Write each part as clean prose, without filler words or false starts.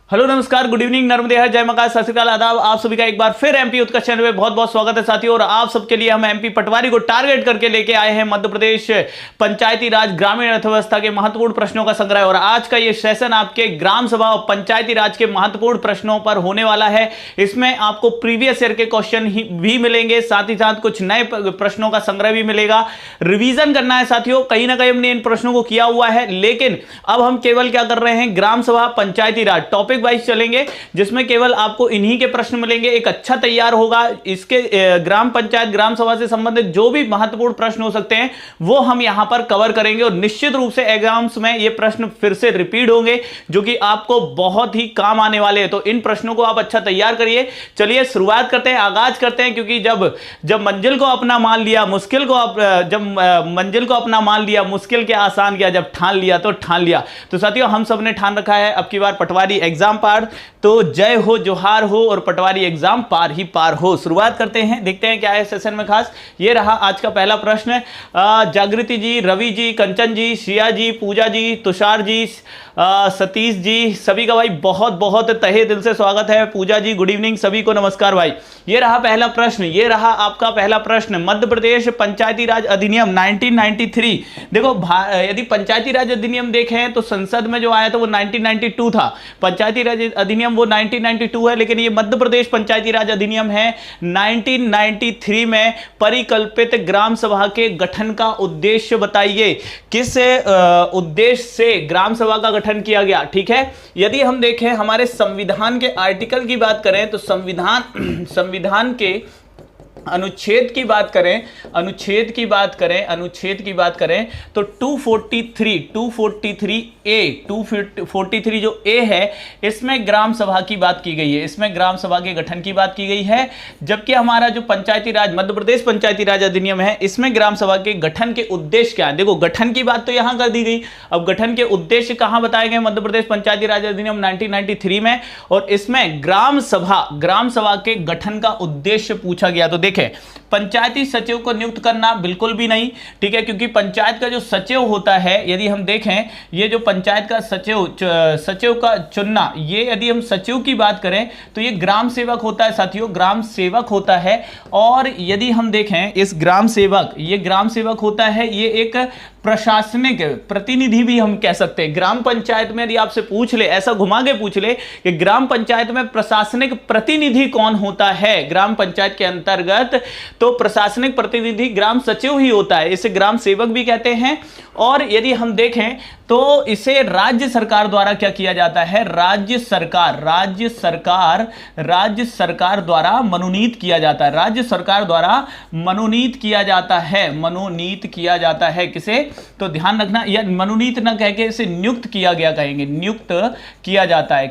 Hello नमस्कार, good evening, नर्मदे है, जय मका, सत श्री अकाल, आदाब। आप सभी का एक बार फिर एमपी उत्कर्ष चैनल में बहुत बहुत स्वागत है साथियों। और आप सबके लिए हम एमपी पटवारी को टारगेट करके लेके आए हैं मध्य प्रदेश पंचायती राज ग्रामीण अर्थव्यवस्था के महत्वपूर्ण प्रश्नों का संग्रह। और आज का ये सेशन आपके ग्राम सभा और पंचायती राज के महत्वपूर्ण प्रश्नों पर होने वाला है। इसमें आपको प्रीवियस ईयर के क्वेश्चन भी मिलेंगे, साथ ही साथ कुछ नए प्रश्नों का संग्रह भी मिलेगा। रिवीजन करना है साथियों, कहीं ना कहीं हमने इन प्रश्नों को किया हुआ है, लेकिन अब हम केवल क्या कर रहे हैं, ग्राम सभा पंचायती राज टॉपिक वाइज चलेंगे, जिसमें केवल आपको इन्हीं के प्रश्न मिलेंगे। एक अच्छा तैयार होगा, इसके ग्राम पंचायत ग्राम सभा से संबंधित जो भी महत्वपूर्ण प्रश्न हो सकते हैं वो हम यहां पर कवर करेंगे। और निश्चित रूप से एग्जाम्स में ये प्रश्न फिर से रिपीट होंगे, जो कि आपको बहुत ही काम आने वाले हैं। तो इन प्रश्नों को आप अच्छा तैयार करिए। चलिए शुरुआत करते हैं, आगाज करते हैं। क्योंकि जब मंजिल को अपना मान लिया, मुश्किल को जब मंजिल को अपना मान लिया, मुश्किल के आसान किया, जब ठान लिया तो ठान लिया। तो साथियों, हम सबने ठान रखा है अब की बार पटवारी एग्जाम पार, तो जय हो, जोहार हो और पटवारी एग्जाम पार ही पार हो। शुरुआत करते हैं, देखते हैं क्या है सेशन में खास। ये रहा आज का पहला प्रश्न। जागृति जी, रवि जी, कंचन जी, श्रिया जी, पूजा जी, तुषार जी, सतीश जी, सभी का भाई बहुत बहुत तहे दिल से स्वागत है। पूजा जी गुड इवनिंग, सभी को नमस्कार भाई। ये रहा पहला प्रश्न, ये रहा आपका पहला प्रश्न। मध्य प्रदेश पंचायती राज अधिनियम 1993। देखो, यदि पंचायती राज अधिनियम देखें तो संसद में जो आया था वो 1992 था। पंचायती राज अधिनियम वो 1992 है, लेकिन ये मध्य प्रदेश पंचायती राज अधिनियम है 1993 में। परिकल्पित ग्राम सभा के गठन का उद्देश्य बताइए, किस उद्देश्य से ग्राम सभा का गठन किया गया। ठीक है, यदि हम देखें हमारे संविधान के आर्टिकल की बात करें तो संविधान के अनुच्छेद की बात करें तो 243 जो ए है, इसमें ग्राम सभा की बात की गई है, इसमें ग्राम सभा के गठन की बात की गई है। जबकि हमारा जो पंचायती राज मध्य प्रदेश पंचायती राज अधिनियम है, इसमें ग्राम सभा के गठन के उद्देश्य क्या है। देखो, गठन की बात तो यहां कर दी गई, अब गठन के उद्देश्य कहां बताए गए, मध्य प्रदेश पंचायती राज अधिनियम 1993 में। और इसमें ग्राम सभा के गठन का उद्देश्य पूछा गया। तो पंचायती सचिव को नियुक्त करना बिल्कुल भी नहीं, ठीक है, क्योंकि पंचायत का जो सचिव होता है, यदि हम देखें ये जो पंचायत का सचिव का चुनना, ये यदि हम सचिव की बात करें तो ये ग्राम सेवक होता है साथियों, ग्राम सेवक होता है। और यदि हम देखें इस ग्राम सेवक होता है, ये एक प्रशासनिक प्रतिनिधि भी हम कह सकते हैं। ग्राम पंचायत में यदि आपसे पूछ ले, ऐसा घुमा के पूछ ले कि ग्राम पंचायत में प्रशासनिक प्रतिनिधि कौन होता है ग्राम पंचायत के अंतर्गत, तो प्रशासनिक प्रतिनिधि ग्राम सचिव ही होता है, इसे ग्राम सेवक भी कहते हैं। और यदि हम देखें तो इसे राज्य सरकार द्वारा क्या किया जाता है, राज्य सरकार द्वारा मनोनीत किया जाता है, राज्य सरकार द्वारा मनोनीत किया जाता है। किसे, तो ध्यान रखना, या मनोनीत ना कह के इसे नियुक्त किया गया कहेंगे, नियुक्त किया जाता है।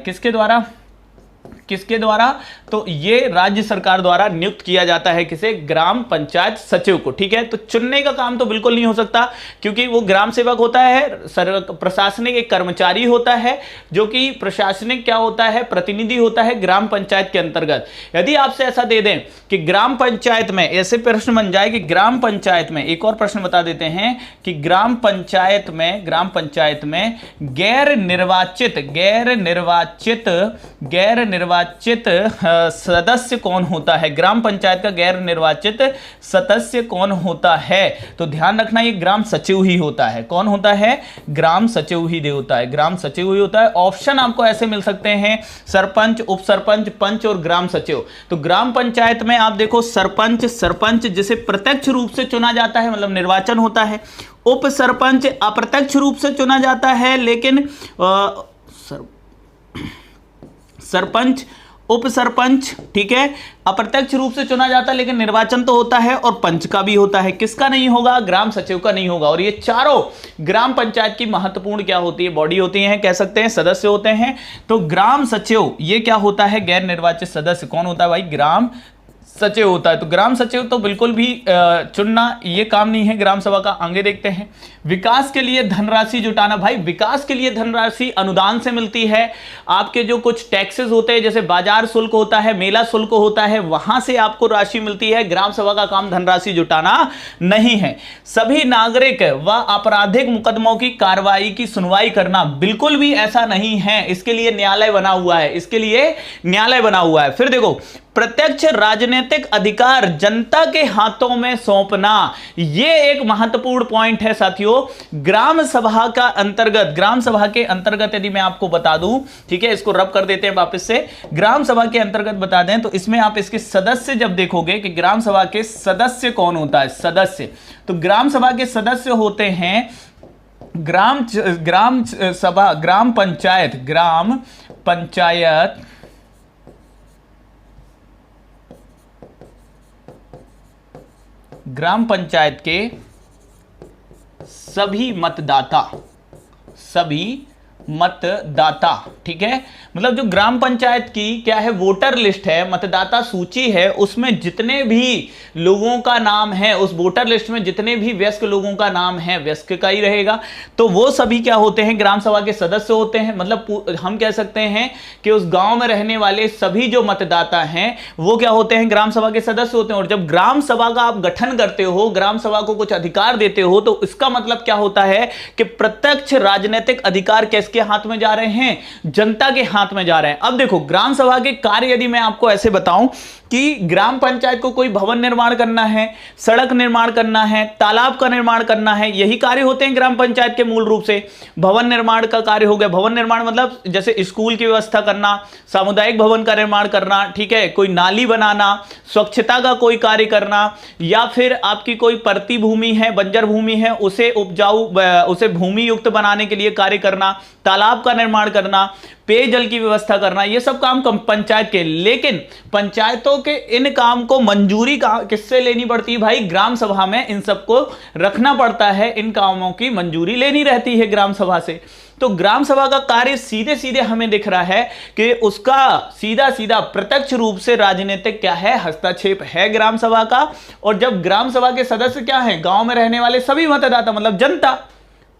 किसके द्वारा, तो ये राज्य सरकार द्वारा नियुक्त किया जाता है। किसे, ग्राम पंचायत सचिव को। ठीक है, तो चुनने का काम तो बिल्कुल नहीं हो सकता, क्योंकि वो ग्राम सेवक होता है, प्रशासनिक एक कर्मचारी होता है, जो कि प्रशासनिक क्या होता है, प्रतिनिधि होता है ग्राम पंचायत के अंतर्गत। यदि आपसे ऐसा दे दें कि ग्राम पंचायत में, ऐसे प्रश्न बन जाए कि ग्राम पंचायत में, एक और प्रश्न बता देते हैं कि ग्राम पंचायत में गैर निर्वाचित सदस्य कौन होता है, ग्राम पंचायत का गैर निर्वाचित सदस्य कौन होता है, तो ध्यान रखना ये ग्राम सचिव ही होता है। कौन होता है, ग्राम सचिव ही होता है। ऑप्शन आपको ऐसे मिल सकते हैं, सरपंच, उप सरपंच, पंच और ग्राम सचिव। तो ग्राम पंचायत में आप देखो सरपंच जिसे प्रत्यक्ष रूप से चुना जाता है, मतलब निर्वाचन होता है। उप सरपंच अप्रत्यक्ष रूप से चुना जाता है, लेकिन सरपंच, उप सरपंच, ठीक है, अप्रत्यक्ष रूप से चुना जाता है, लेकिन निर्वाचन तो होता है। और पंच का भी होता है, किसका नहीं होगा, ग्राम सचिव का नहीं होगा। और ये चारों ग्राम पंचायत की महत्वपूर्ण क्या होती है, बॉडी होती है, कह सकते हैं, सदस्य होते हैं। तो ग्राम सचिव ये क्या होता है, गैर निर्वाचित सदस्य। कौन होता है भाई, ग्राम सचिव होता है। तो ग्राम सचिव तो बिल्कुल भी चुनना ये काम नहीं है ग्राम सभा का। आगे देखते हैं, विकास के लिए धनराशि जुटाना। भाई विकास के लिए धनराशि अनुदान से मिलती है। आपके जो कुछ टैक्सेस होते हैं, जैसे बाजार शुल्क होता है, मेला शुल्क होता है, वहां से आपको राशि मिलती है। ग्राम सभा का काम धनराशि जुटाना नहीं है। सभी नागरिक व आपराधिक मुकदमों की कार्रवाई की सुनवाई करना, बिल्कुल भी ऐसा नहीं है। इसके लिए न्यायालय बना हुआ है, इसके लिए न्यायालय बना हुआ है। फिर देखो, प्रत्यक्ष राजनीतिक अधिकार जनता के हाथों में सौंपना, यह एक महत्वपूर्ण पॉइंट है साथियों। ग्राम सभा का अंतर्गत, ग्राम सभा के अंतर्गत यदि मैं आपको बता दूं, ठीक है, इसको रब कर देते हैं वापस से। ग्राम सभा के अंतर्गत बता दें तो इसमें आप इसके सदस्य जब देखोगे कि ग्राम सभा के सदस्य कौन होता है, सदस्य, तो ग्राम सभा के सदस्य होते हैं ग्राम सभा, ग्राम पंचायत ग्राम पंचायत के सभी मतदाता, ठीक है। मतलब जो ग्राम पंचायत की क्या है, वोटर लिस्ट है, मतदाता सूची है, उसमें जितने भी लोगों का नाम है, उस वोटर लिस्ट में जितने भी वयस्क लोगों का नाम है, वयस्क का ही रहेगा, तो वो सभी क्या होते हैं, ग्राम सभा के सदस्य होते हैं। मतलब हम कह सकते हैं कि उस गांव में रहने वाले सभी जो मतदाता हैं वो क्या होते हैं, ग्राम सभा के सदस्य होते हैं। और जब ग्राम सभा का आप गठन करते हो, ग्राम सभा को कुछ अधिकार देते हो, तो इसका मतलब क्या होता है कि प्रत्यक्ष राजनीतिक अधिकार किसके हाथ में जा रहे हैं, जनता के हाथ में जा रहे हैं। अब देखो, ग्राम सभा के कार्य यदि मैं आपको ऐसे बताऊं कि ग्राम पंचायत को कोई भवन निर्माण करना है, सड़क निर्माण करना है, तालाब का निर्माण करना है, यही कार्य होते हैं ग्राम पंचायत के मूल रूप से। भवन निर्माण का कार्य हो गया, भवन निर्माण मतलब जैसे स्कूल की व्यवस्था करना, सामुदायिक भवन का निर्माण करना, ठीक है, कोई नाली बनाना, स्वच्छता का कोई कार्य करना, या फिर आपकी कोई परती भूमि है, बंजर भूमि है, उसे उपजाऊ, उसे भूमि युक्त बनाने के लिए कार्य करना, तालाब का निर्माण करना, पेयजल की व्यवस्था करना, ये सब काम पंचायत के। लेकिन पंचायतों के इन काम को मंजूरी किससे लेनी पड़ती है भाई, ग्राम सभा में इन सबको रखना पड़ता है, इन कामों की मंजूरी लेनी रहती है ग्राम सभा से। तो ग्राम सभा का कार्य सीधे सीधे हमें दिख रहा है कि उसका सीधा सीधा प्रत्यक्ष रूप से राजनीतिक क्या है, हस्तक्षेप है ग्राम सभा का। और जब ग्राम सभा के सदस्य क्या हैं, गांव में रहने वाले सभी मतदाता, मतलब जनता,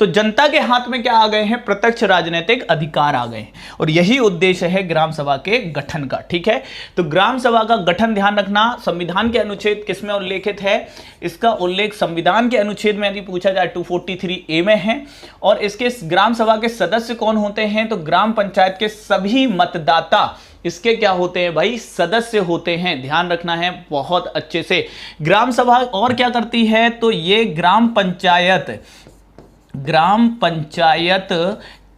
तो जनता के हाथ में क्या आ गए हैं, प्रत्यक्ष राजनीतिक अधिकार आ गए हैं। और यही उद्देश्य है ग्राम सभा के गठन का, ठीक है। तो ग्राम सभा का गठन, ध्यान रखना, संविधान के अनुच्छेद किसमें उल्लेखित है, इसका उल्लेख संविधान के अनुच्छेद में यदि पूछा जाए 243A में है। और इसके ग्राम सभा के सदस्य कौन होते हैं, तो ग्राम पंचायत के सभी मतदाता इसके क्या होते हैं भाई, सदस्य होते हैं। ध्यान रखना है बहुत अच्छे से। ग्राम सभा और क्या करती है, तो ये ग्राम पंचायत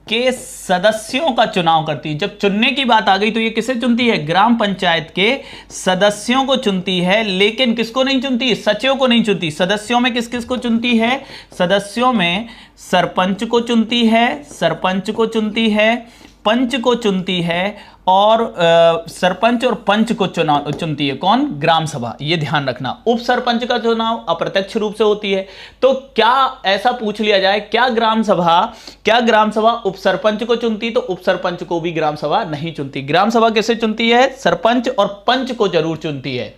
के सदस्यों का चुनाव करती है। जब चुनने की बात आ गई तो ये किसे चुनती है, ग्राम पंचायत के सदस्यों को चुनती है। लेकिन किसको नहीं चुनती, सचिव को नहीं चुनती। सदस्यों में किस किस को चुनती है, सदस्यों में सरपंच को चुनती है, पंच को चुनती है, और सरपंच और पंच को चुनती है कौन, ग्राम सभा। ये ध्यान रखना। उप सरपंच का चुनाव अप्रत्यक्ष रूप से होती है। तो क्या ऐसा पूछ लिया जाए, क्या ग्राम सभा उप सरपंच को चुनती, तो उप सरपंच को भी ग्राम सभा नहीं चुनती। ग्राम सभा किसे चुनती है, सरपंच और पंच को जरूर चुनती है,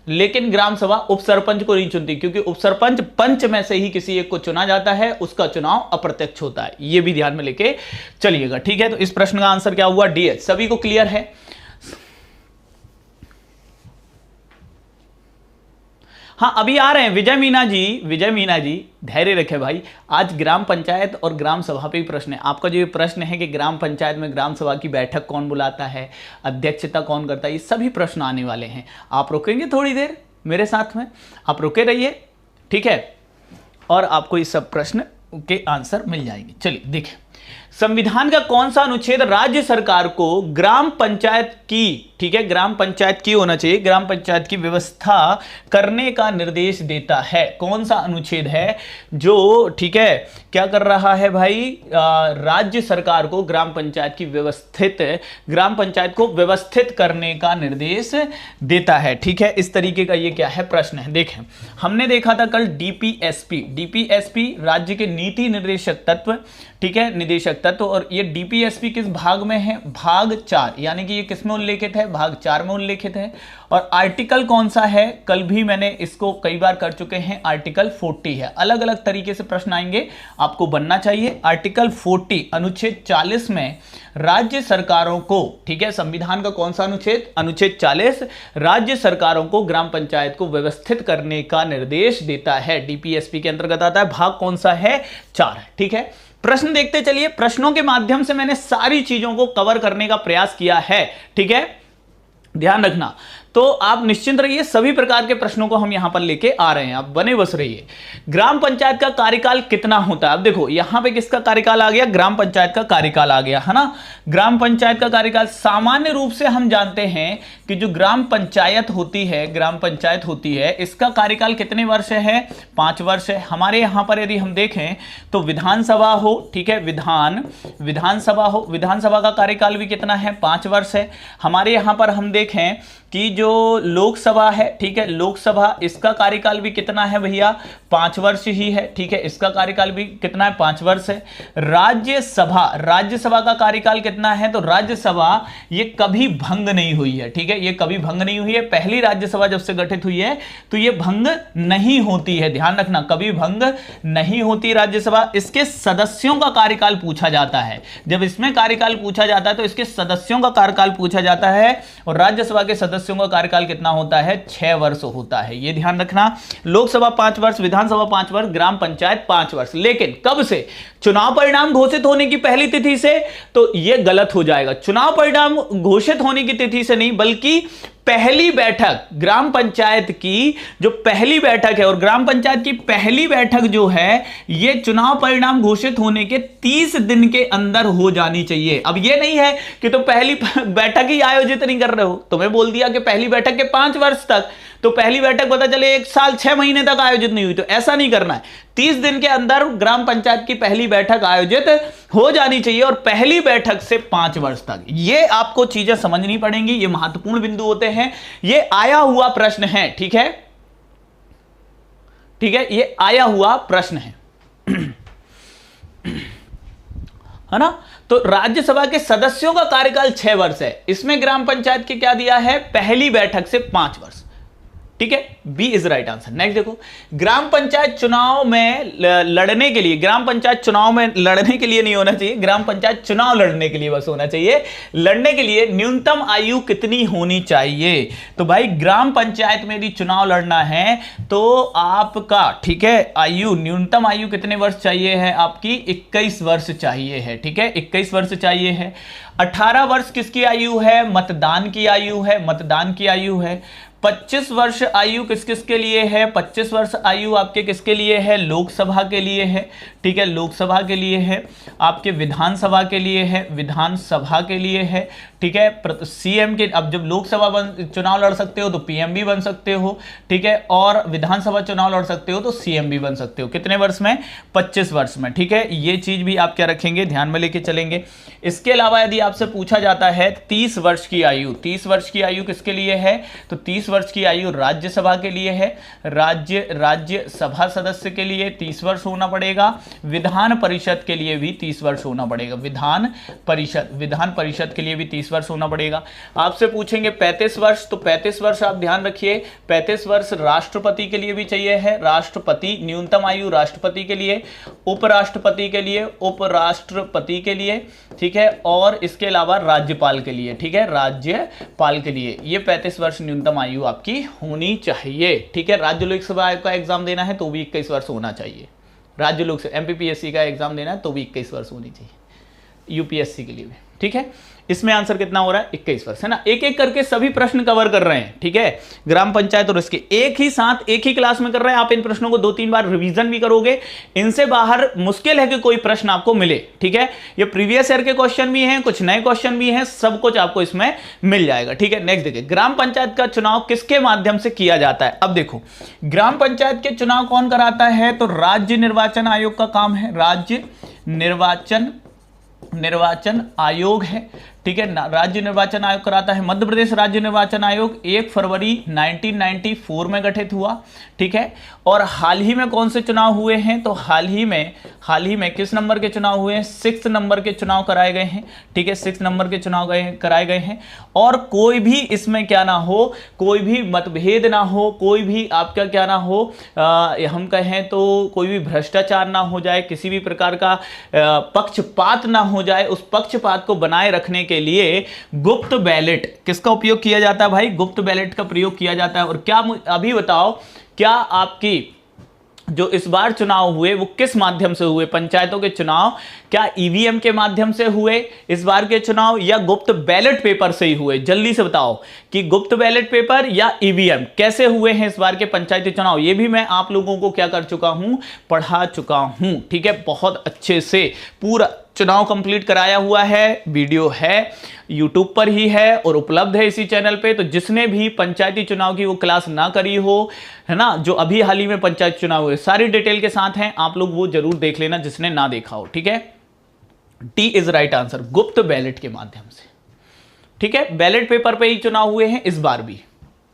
लेकिन ग्राम सभा उप सरपंच को नहीं चुनती, क्योंकि उप सरपंच पंच में से ही किसी एक को चुना जाता है, उसका चुनाव अप्रत्यक्ष होता है। यह भी ध्यान में लेके चलिएगा, ठीक है। तो इस प्रश्न का आंसर क्या हुआ, डी। सभी को क्लियर है। हाँ, अभी आ रहे हैं विजय मीना जी, धैर्य रखे भाई। आज ग्राम पंचायत और ग्राम सभा पे ही प्रश्न है। आपका जो ये प्रश्न है कि ग्राम पंचायत में ग्राम सभा की बैठक कौन बुलाता है, अध्यक्षता कौन करता है, ये सभी प्रश्न आने वाले हैं। आप रुकेंगे थोड़ी देर मेरे साथ में, आप रुके रहिए, ठीक है, और आपको ये सब प्रश्न के आंसर मिल जाएंगे। चलिए देखें, संविधान का कौन सा अनुच्छेद राज्य सरकार को ग्राम पंचायत की, ठीक है, ग्राम पंचायत की होना चाहिए, ग्राम पंचायत की व्यवस्था करने का निर्देश देता है। कौन सा अनुच्छेद है जो, ठीक है, क्या कर रहा है भाई, राज्य सरकार को ग्राम पंचायत को व्यवस्थित करने का निर्देश देता है, ठीक है। इस तरीके का ये क्या है, प्रश्न है। देखें, हमने देखा था कल डीपीएसपी राज्य के नीति निर्देशक तत्व, ठीक है, निदेशक तत्व। और ये डीपीएसपी किस भाग में है, भाग 4, यानी कि ये किस में उल्लेखित है, भाग 4 में उल्लेखित है। और आर्टिकल कौन सा है, कल भी मैंने इसको कई बार कर चुके हैं, आर्टिकल 40 है। अलग अलग तरीके से प्रश्न आएंगे, आपको बनना चाहिए। आर्टिकल 40 अनुच्छेद 40 में राज्य सरकारों को, ठीक है, संविधान का कौन सा अनुच्छेद, अनुच्छेद 40, राज्य सरकारों को ग्राम पंचायत को व्यवस्थित करने का निर्देश देता है, डीपीएसपी के अंतर्गत आता है। भाग कौन सा है, 4 है, ठीक है। प्रश्न देखते चलिए, प्रश्नों के माध्यम से मैंने सारी चीजों को कवर करने का प्रयास किया है, ठीक है, ध्यान रखना। तो आप निश्चिंत रहिए, सभी प्रकार के प्रश्नों को हम यहां पर लेके आ रहे हैं, आप बने बस रहिए। ग्राम पंचायत का कार्यकाल कितना होता है, अब देखो यहां पे किसका कार्यकाल आ गया, ग्राम पंचायत का कार्यकाल आ गया, है ना। ग्राम पंचायत का कार्यकाल सामान्य रूप से हम जानते हैं कि जो ग्राम पंचायत होती है, ग्राम पंचायत होती है, इसका कार्यकाल कितने वर्ष है, 5 वर्ष है। हमारे यहां पर यदि हम देखें तो विधानसभा हो, ठीक है, विधानसभा हो, विधानसभा का कार्यकाल भी कितना है, 5 वर्ष है। हमारे यहां पर हम देखें कि जो लोकसभा है, ठीक है, लोकसभा, इसका कार्यकाल भी कितना है भैया, 5 वर्ष ही है, ठीक है, इसका कार्यकाल भी कितना है, 5 वर्ष है। राज्यसभा, राज्यसभा का कार्यकाल कितना है, तो राज्यसभा ये कभी भंग नहीं हुई है, ठीक है, ये कभी भंग नहीं हुई है। पहली राज्यसभा जब से गठित हुई है तो ये भंग नहीं होती है, ध्यान रखना, कभी भंग नहीं होती राज्यसभा। इसके सदस्यों का कार्यकाल पूछा जाता है, जब इसमें कार्यकाल पूछा जाता है तो इसके सदस्यों का कार्यकाल पूछा जाता है, और राज्यसभा के सदस्यों का कार्यकाल कितना होता है, 6 वर्ष होता है, ये ध्यान रखना। लोकसभा 5 वर्ष, विधानसभा 5 वर्ष, ग्राम पंचायत 5 वर्ष। लेकिन कब से, चुनाव परिणाम घोषित होने की पहली तिथि से, तो यह गलत हो जाएगा। चुनाव परिणाम घोषित होने की तिथि से नहीं, बल्कि पहली बैठक, ग्राम पंचायत की जो पहली बैठक है, और ग्राम पंचायत की पहली बैठक जो है ये चुनाव परिणाम घोषित होने के 30 दिन के अंदर हो जानी चाहिए। अब ये नहीं है कि तो पहली बैठक ही आयोजित नहीं कर रहे हो, तुम्हें बोल दिया कि पहली बैठक के 5 वर्ष तक, तो पहली बैठक पता चले 1 साल 6 महीने तक आयोजित नहीं हुई, तो ऐसा नहीं करना है। 30 दिन के अंदर ग्राम पंचायत की पहली बैठक आयोजित हो जानी चाहिए, और पहली बैठक से 5 वर्ष तक। ये आपको चीजें समझनी पड़ेंगी, ये महत्वपूर्ण बिंदु होते हैं, ये आया हुआ प्रश्न है, ठीक है, ठीक है, ये आया हुआ प्रश्न है है ना। तो राज्यसभा के सदस्यों का कार्यकाल 6 वर्ष है, इसमें ग्राम पंचायत के क्या दिया है, पहली बैठक से 5 वर्ष, ठीक है, B is right answer. Next देखो, ग्राम पंचायत चुनाव में लड़ने के लिए, ग्राम पंचायत चुनाव में लड़ने के लिए नहीं होना चाहिए, ग्राम पंचायत चुनाव लड़ने के लिए बस होना चाहिए। लड़ने के लिए न्यूनतम आयु कितनी होनी चाहिए, तो भाई ग्राम पंचायत में यदि चुनाव लड़ना है तो आपका, ठीक है, आयु, न्यूनतम आयु कितने वर्ष चाहिए है, आपकी 21 वर्ष चाहिए है, ठीक है, 21 वर्ष चाहिए है। 18 वर्ष किसकी आयु है, मतदान की आयु है, मतदान की आयु है। 25 वर्ष आयु किस किस के लिए है, 25 वर्ष आयु आपके किसके लिए है, लोकसभा के लिए है, ठीक है, लोकसभा के लिए है। आपके विधानसभा के लिए है, विधानसभा के लिए है, ठीक है। सीएम के, अब जब लोकसभा चुनाव लड़ सकते हो तो पीएम भी बन सकते हो, ठीक है, और विधानसभा चुनाव लड़ सकते हो तो सीएम भी बन सकते हो। कितने वर्ष में, 25 वर्ष में, ठीक है। ये चीज भी आप क्या रखेंगे, ध्यान में लेके चलेंगे। इसके अलावा यदि आपसे पूछा जाता है 30 वर्ष की आयु, 30 वर्ष की आयु किसके लिए है, तो 30 वर्ष की आयु राज्यसभा के लिए है, राज्यसभा सदस्य के लिए 30 वर्ष होना पड़ेगा। विधान परिषद के लिए भी 30 वर्ष होना पड़ेगा, विधान परिषद के लिए भी 30 वर्ष होना पड़ेगा। आपसे पूछेंगे 35 वर्ष, तो 35 वर्ष आप ध्यान रखिए, 35 वर्ष राष्ट्रपति के लिए भी चाहिए है, राष्ट्रपति, न्यूनतम आयु राष्ट्रपति के लिए, उपराष्ट्रपति के लिए, उपराष्ट्रपति के लिए, ठीक है, और इसके अलावा राज्यपाल के लिए, ठीक है, राज्यपाल के लिए ये 35 वर्ष न्यूनतम आयु आपकी होनी चाहिए, ठीक है। राज्य लोकसभा का एग्जाम देना है तो भी 21 वर्ष होना चाहिए, राज्य लोकसभा एमपीपीएससी का एग्जाम देना है तो भी 21 वर्ष होनी चाहिए, यूपीएससी के लिए भी, ठीक है। इसमें आंसर कितना हो रहा है, 21 वर्ष, है ना। एक एक करके सभी प्रश्न कवर कर रहे हैं, ठीक है, ग्राम पंचायत और इसके एक ही साथ एक ही क्लास में कर रहे हैं। आप इन प्रश्नों को 2-3 बार रिवीजन भी करोगे, इनसे बाहर मुश्किल है कि कोई प्रश्न आपको मिले, ठीक है। ये प्रीवियस ईयर के क्वेश्चन भी हैं, कुछ नए क्वेश्चन भी हैं, सब कुछ आपको इसमें मिल जाएगा, ठीक है। नेक्स्ट देखिए, ग्राम पंचायत का चुनाव किसके माध्यम से किया जाता है। अब देखो, ग्राम पंचायत के चुनाव कौन कराता है, तो राज्य निर्वाचन आयोग का काम है, राज्य निर्वाचन आयोग है, ठीक है। राज्य निर्वाचन आयोग कराता है मध्य प्रदेश राज्य निर्वाचन आयोग 1 फरवरी 1994 में गठित हुआ, ठीक है। और हाल ही में कौन से चुनाव हुए हैं, तो हाल ही में किस नंबर के चुनाव हुए हैं, 6 नंबर के चुनाव कराए गए हैं, ठीक है। 6 नंबर के चुनाव कराए गए हैं। और कोई भी इसमें क्या ना हो, कोई भी मतभेद ना हो, कोई भी आपका क्या ना हो, हम कहें तो कोई भी भ्रष्टाचार ना हो जाए, किसी भी प्रकार का पक्षपात ना हो जाए, उस पक्षपात को बनाए रखने के लिए गुप्त बैलेट किसका उपयोग किया जाता है भाई, गुप्त बैलेट का प्रयोग किया जाता है। और क्या अभी बताओ, क्या आपकी जो इस बार चुनाव हुए वो किस माध्यम से हुए, पंचायतों के चुनाव क्या ईवीएम के माध्यम से हुए इस बार के चुनाव, या गुप्त बैलेट पेपर से ही हुए? जल्दी से बताओ कि गुप्त बैलेट पेपर या ईवीएम कैसे हुए हैं इस बार के पंचायती चुनाव। ये भी मैं आप लोगों को क्या कर चुका हूं, पढ़ा चुका हूं, ठीक है। बहुत अच्छे से पूरा चुनाव कंप्लीट कराया हुआ है, वीडियो है यूट्यूब पर ही है और उपलब्ध है इसी चैनल पे। तो जिसने भी पंचायती चुनाव की वो क्लास ना करी हो, है ना, जो अभी हाल ही में पंचायत चुनाव हुए सारी डिटेल के साथ हैं, आप लोग वो जरूर देख लेना जिसने ना देखा हो, ठीक है। टी इज राइट आंसर, गुप्त बैलेट के माध्यम से, ठीक है। बैलेट पेपर पे ही चुनाव हुए हैं इस बार भी, है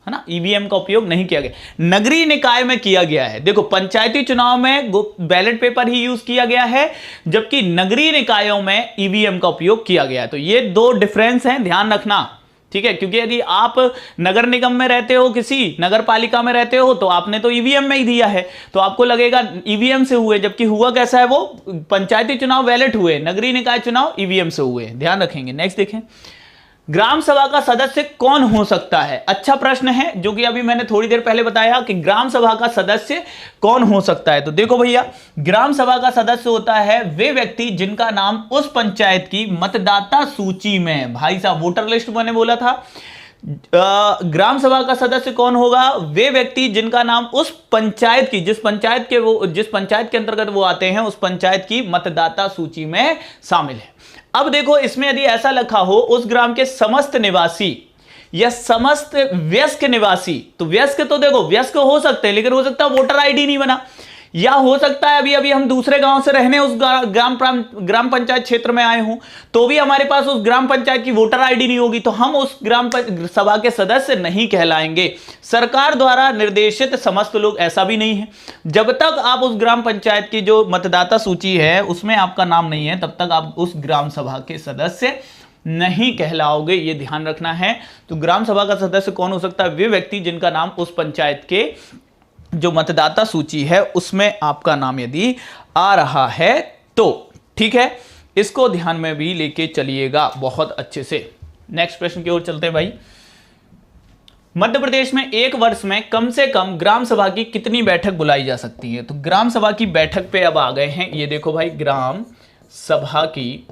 ना, ईवीएम का उपयोग नहीं किया गया। नगरीय निकाय में किया गया है, देखो पंचायती चुनाव में बैलेट पेपर ही यूज किया गया है, जबकि नगरीय निकायों में ईवीएम का उपयोग किया गया है। तो ये दो डिफरेंस हैं, ध्यान रखना, ठीक है। क्योंकि यदि आप नगर निगम में रहते हो, किसी नगर पालिका में रहते हो, तो आपने तो ईवीएम में ही दिया है, तो आपको लगेगा ईवीएम से हुए, जबकि हुआ कैसा है, वो पंचायती चुनाव बैलेट हुए, नगरीय निकाय चुनाव ईवीएम से हुए। ध्यान रखेंगे। नेक्स्ट देखें, ग्राम सभा का सदस्य कौन हो सकता है? अच्छा प्रश्न है, जो कि अभी मैंने थोड़ी देर पहले बताया कि ग्राम सभा का सदस्य कौन हो सकता है। तो देखो भैया, ग्राम सभा का सदस्य होता है वे व्यक्ति जिनका नाम उस पंचायत की मतदाता सूची में, भाई साहब वोटर लिस्ट मैंने बोला था, ग्राम सभा का सदस्य कौन होगा? वे व्यक्ति जिनका नाम उस पंचायत की, जिस पंचायत के अंतर्गत वो आते हैं, उस पंचायत की मतदाता सूची में शामिल है। अब देखो, इसमें यदि ऐसा लिखा हो उस ग्राम के समस्त निवासी या समस्त वयस्क निवासी, तो वयस्क तो देखो वयस्क हो सकते हैं, लेकिन हो सकता है वोटर आईडी नहीं बना, या हो सकता है अभी हम दूसरे गांव से रहने उस ग्राम पंचायत क्षेत्र में आए हों, तो भी हमारे पास उस ग्राम पंचायत की वोटर आईडी नहीं होगी, तो हम उस ग्राम सभा के सदस्य नहीं कहलाएंगे। सरकार द्वारा निर्देशित समस्त लोग ऐसा भी नहीं है। जब तक आप उस ग्राम पंचायत की जो मतदाता सूची है उसमें आपका नाम नहीं है, तब तक आप उस ग्राम सभा के सदस्य नहीं कहलाओगे, ये ध्यान रखना है। तो ग्राम सभा का सदस्य कौन हो सकता है? वे व्यक्ति जिनका नाम उस पंचायत के जो मतदाता सूची है उसमें आपका नाम यदि आ रहा है तो, ठीक है। इसको ध्यान में भी लेके चलिएगा बहुत अच्छे से। नेक्स्ट प्रश्न की ओर चलते हैं भाई। मध्य प्रदेश में एक वर्ष में कम से कम ग्राम सभा की कितनी बैठक बुलाई जा सकती है? तो ग्राम सभा की बैठक पे अब आ गए हैं, ये देखो भाई, ग्राम सभा की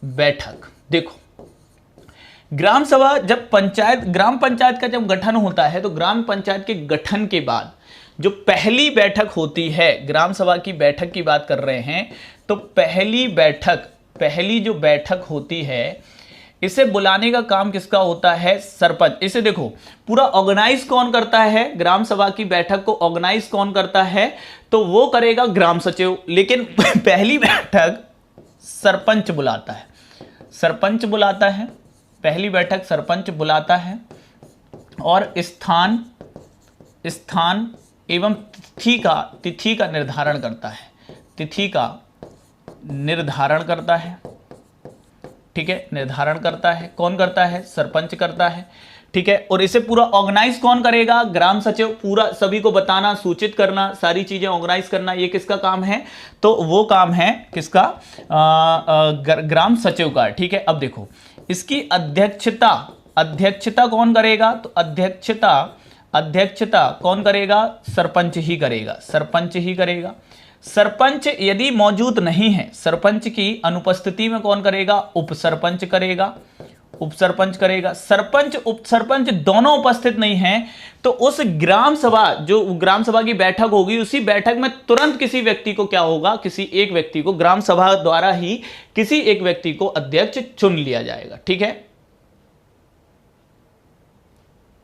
बैठक। देखो, ग्राम सभा जब ग्राम पंचायत का जब गठन होता है, तो ग्राम पंचायत के गठन के बाद जो पहली बैठक होती है, ग्राम सभा की बैठक की बात कर रहे हैं, तो पहली जो बैठक होती है, इसे बुलाने का काम किसका होता है? सरपंच। इसे देखो, पूरा ऑर्गेनाइज कौन करता है? ग्राम सभा की बैठक को ऑर्गेनाइज कौन करता है? तो वो करेगा ग्राम सचिव। लेकिन पहली बैठक सरपंच बुलाता है, सरपंच बुलाता है, पहली बैठक सरपंच बुलाता है, और स्थान एवं तिथि का निर्धारण करता है, तिथि का निर्धारण करता है, ठीक है, निर्धारण करता है। कौन करता है? सरपंच करता है, ठीक है। और इसे पूरा ऑर्गेनाइज कौन करेगा? ग्राम सचिव। पूरा सभी को बताना, सूचित करना, सारी चीजें ऑर्गेनाइज करना, ये किसका काम है? तो वो काम है किसका? ग्राम सचिव का, ठीक है। अब देखो, इसकी अध्यक्षता कौन करेगा? तो अध्यक्षता कौन करेगा? सरपंच ही करेगा, सरपंच ही करेगा। सरपंच यदि मौजूद नहीं है, सरपंच की अनुपस्थिति में कौन करेगा? उपसरपंच करेगा, उपसरपंच करेगा। सरपंच उपसरपंच दोनों उपस्थित नहीं हैं, तो उस ग्राम सभा की बैठक होगी, उसी बैठक में तुरंत किसी व्यक्ति को क्या होगा? किसी एक व्यक्ति को, ग्राम सभा द्वारा ही किसी एक व्यक्ति को अध्यक्ष चुन लिया जाएगा, ठीक है।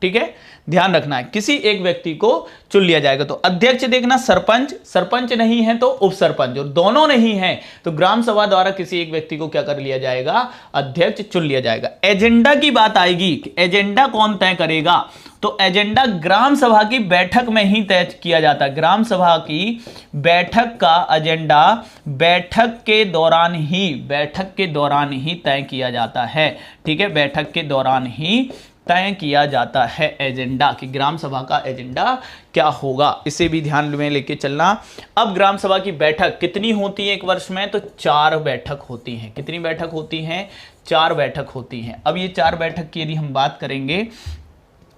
ठीक है, ध्यान रखना है, किसी एक व्यक्ति को चुन लिया जाएगा। तो अध्यक्ष देखना सरपंच, सरपंच नहीं है तो उप सरपंच, और दोनों नहीं है तो ग्राम सभा द्वारा किसी एक व्यक्ति को क्या कर लिया जाएगा, अध्यक्ष चुन लिया जाएगा। एजेंडा की बात आएगी, एजेंडा कौन तय करेगा, तो एजेंडा ग्राम सभा की बैठक में ही तय किया जाता है। ग्राम सभा की बैठक का एजेंडा बैठक के दौरान ही तय किया जाता है। ठीक है, बैठक के दौरान ही तय किया जाता है एजेंडा, कि ग्राम सभा का एजेंडा क्या होगा, इसे भी ध्यान में लेके चलना। अब ग्राम सभा की बैठक कितनी होती है एक वर्ष में, तो 4 बैठक होती हैं। कितनी बैठक होती हैं, 4 बैठक होती हैं। अब ये 4 बैठक की यदि हम बात करेंगे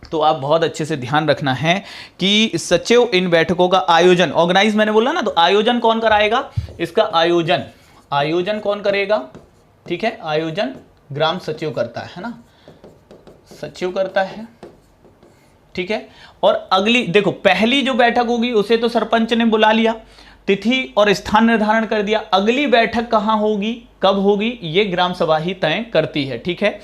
तो आप बहुत अच्छे से ध्यान रखना है कि सचिव इन बैठकों का आयोजन, ऑर्गेनाइज मैंने बोला ना, तो आयोजन कौन कराएगा, इसका आयोजन कौन करेगा, ठीक है, आयोजन ग्राम सचिव करता है ना, सचिव करता है। ठीक है, और अगली देखो, पहली जो बैठक होगी उसे तो सरपंच ने बुला लिया, तिथि और स्थान निर्धारण कर दिया। अगली बैठक कहां होगी, कब होगी, ये ग्राम सभा ही तय करती है। ठीक है,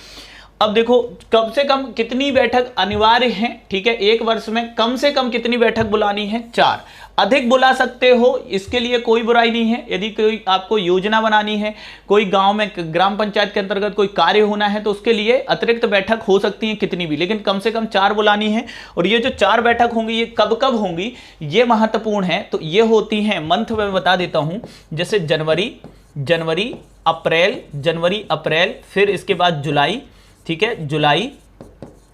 अब देखो कम से कम कितनी बैठक अनिवार्य है, ठीक है, एक वर्ष में कम से कम कितनी बैठक बुलानी है, 4। अधिक बुला सकते हो, इसके लिए कोई बुराई नहीं है। यदि कोई आपको योजना बनानी है, कोई गांव में ग्राम पंचायत के अंतर्गत कोई कार्य होना है, तो उसके लिए अतिरिक्त बैठक हो सकती है कितनी भी, लेकिन कम से कम 4 बुलानी है। और ये जो 4 बैठक होंगी ये कब कब होंगी, ये महत्वपूर्ण है। तो ये होती हैं, मंथ में बता देता हूं, जैसे जनवरी अप्रैल, फिर इसके बाद जुलाई, ठीक है, जुलाई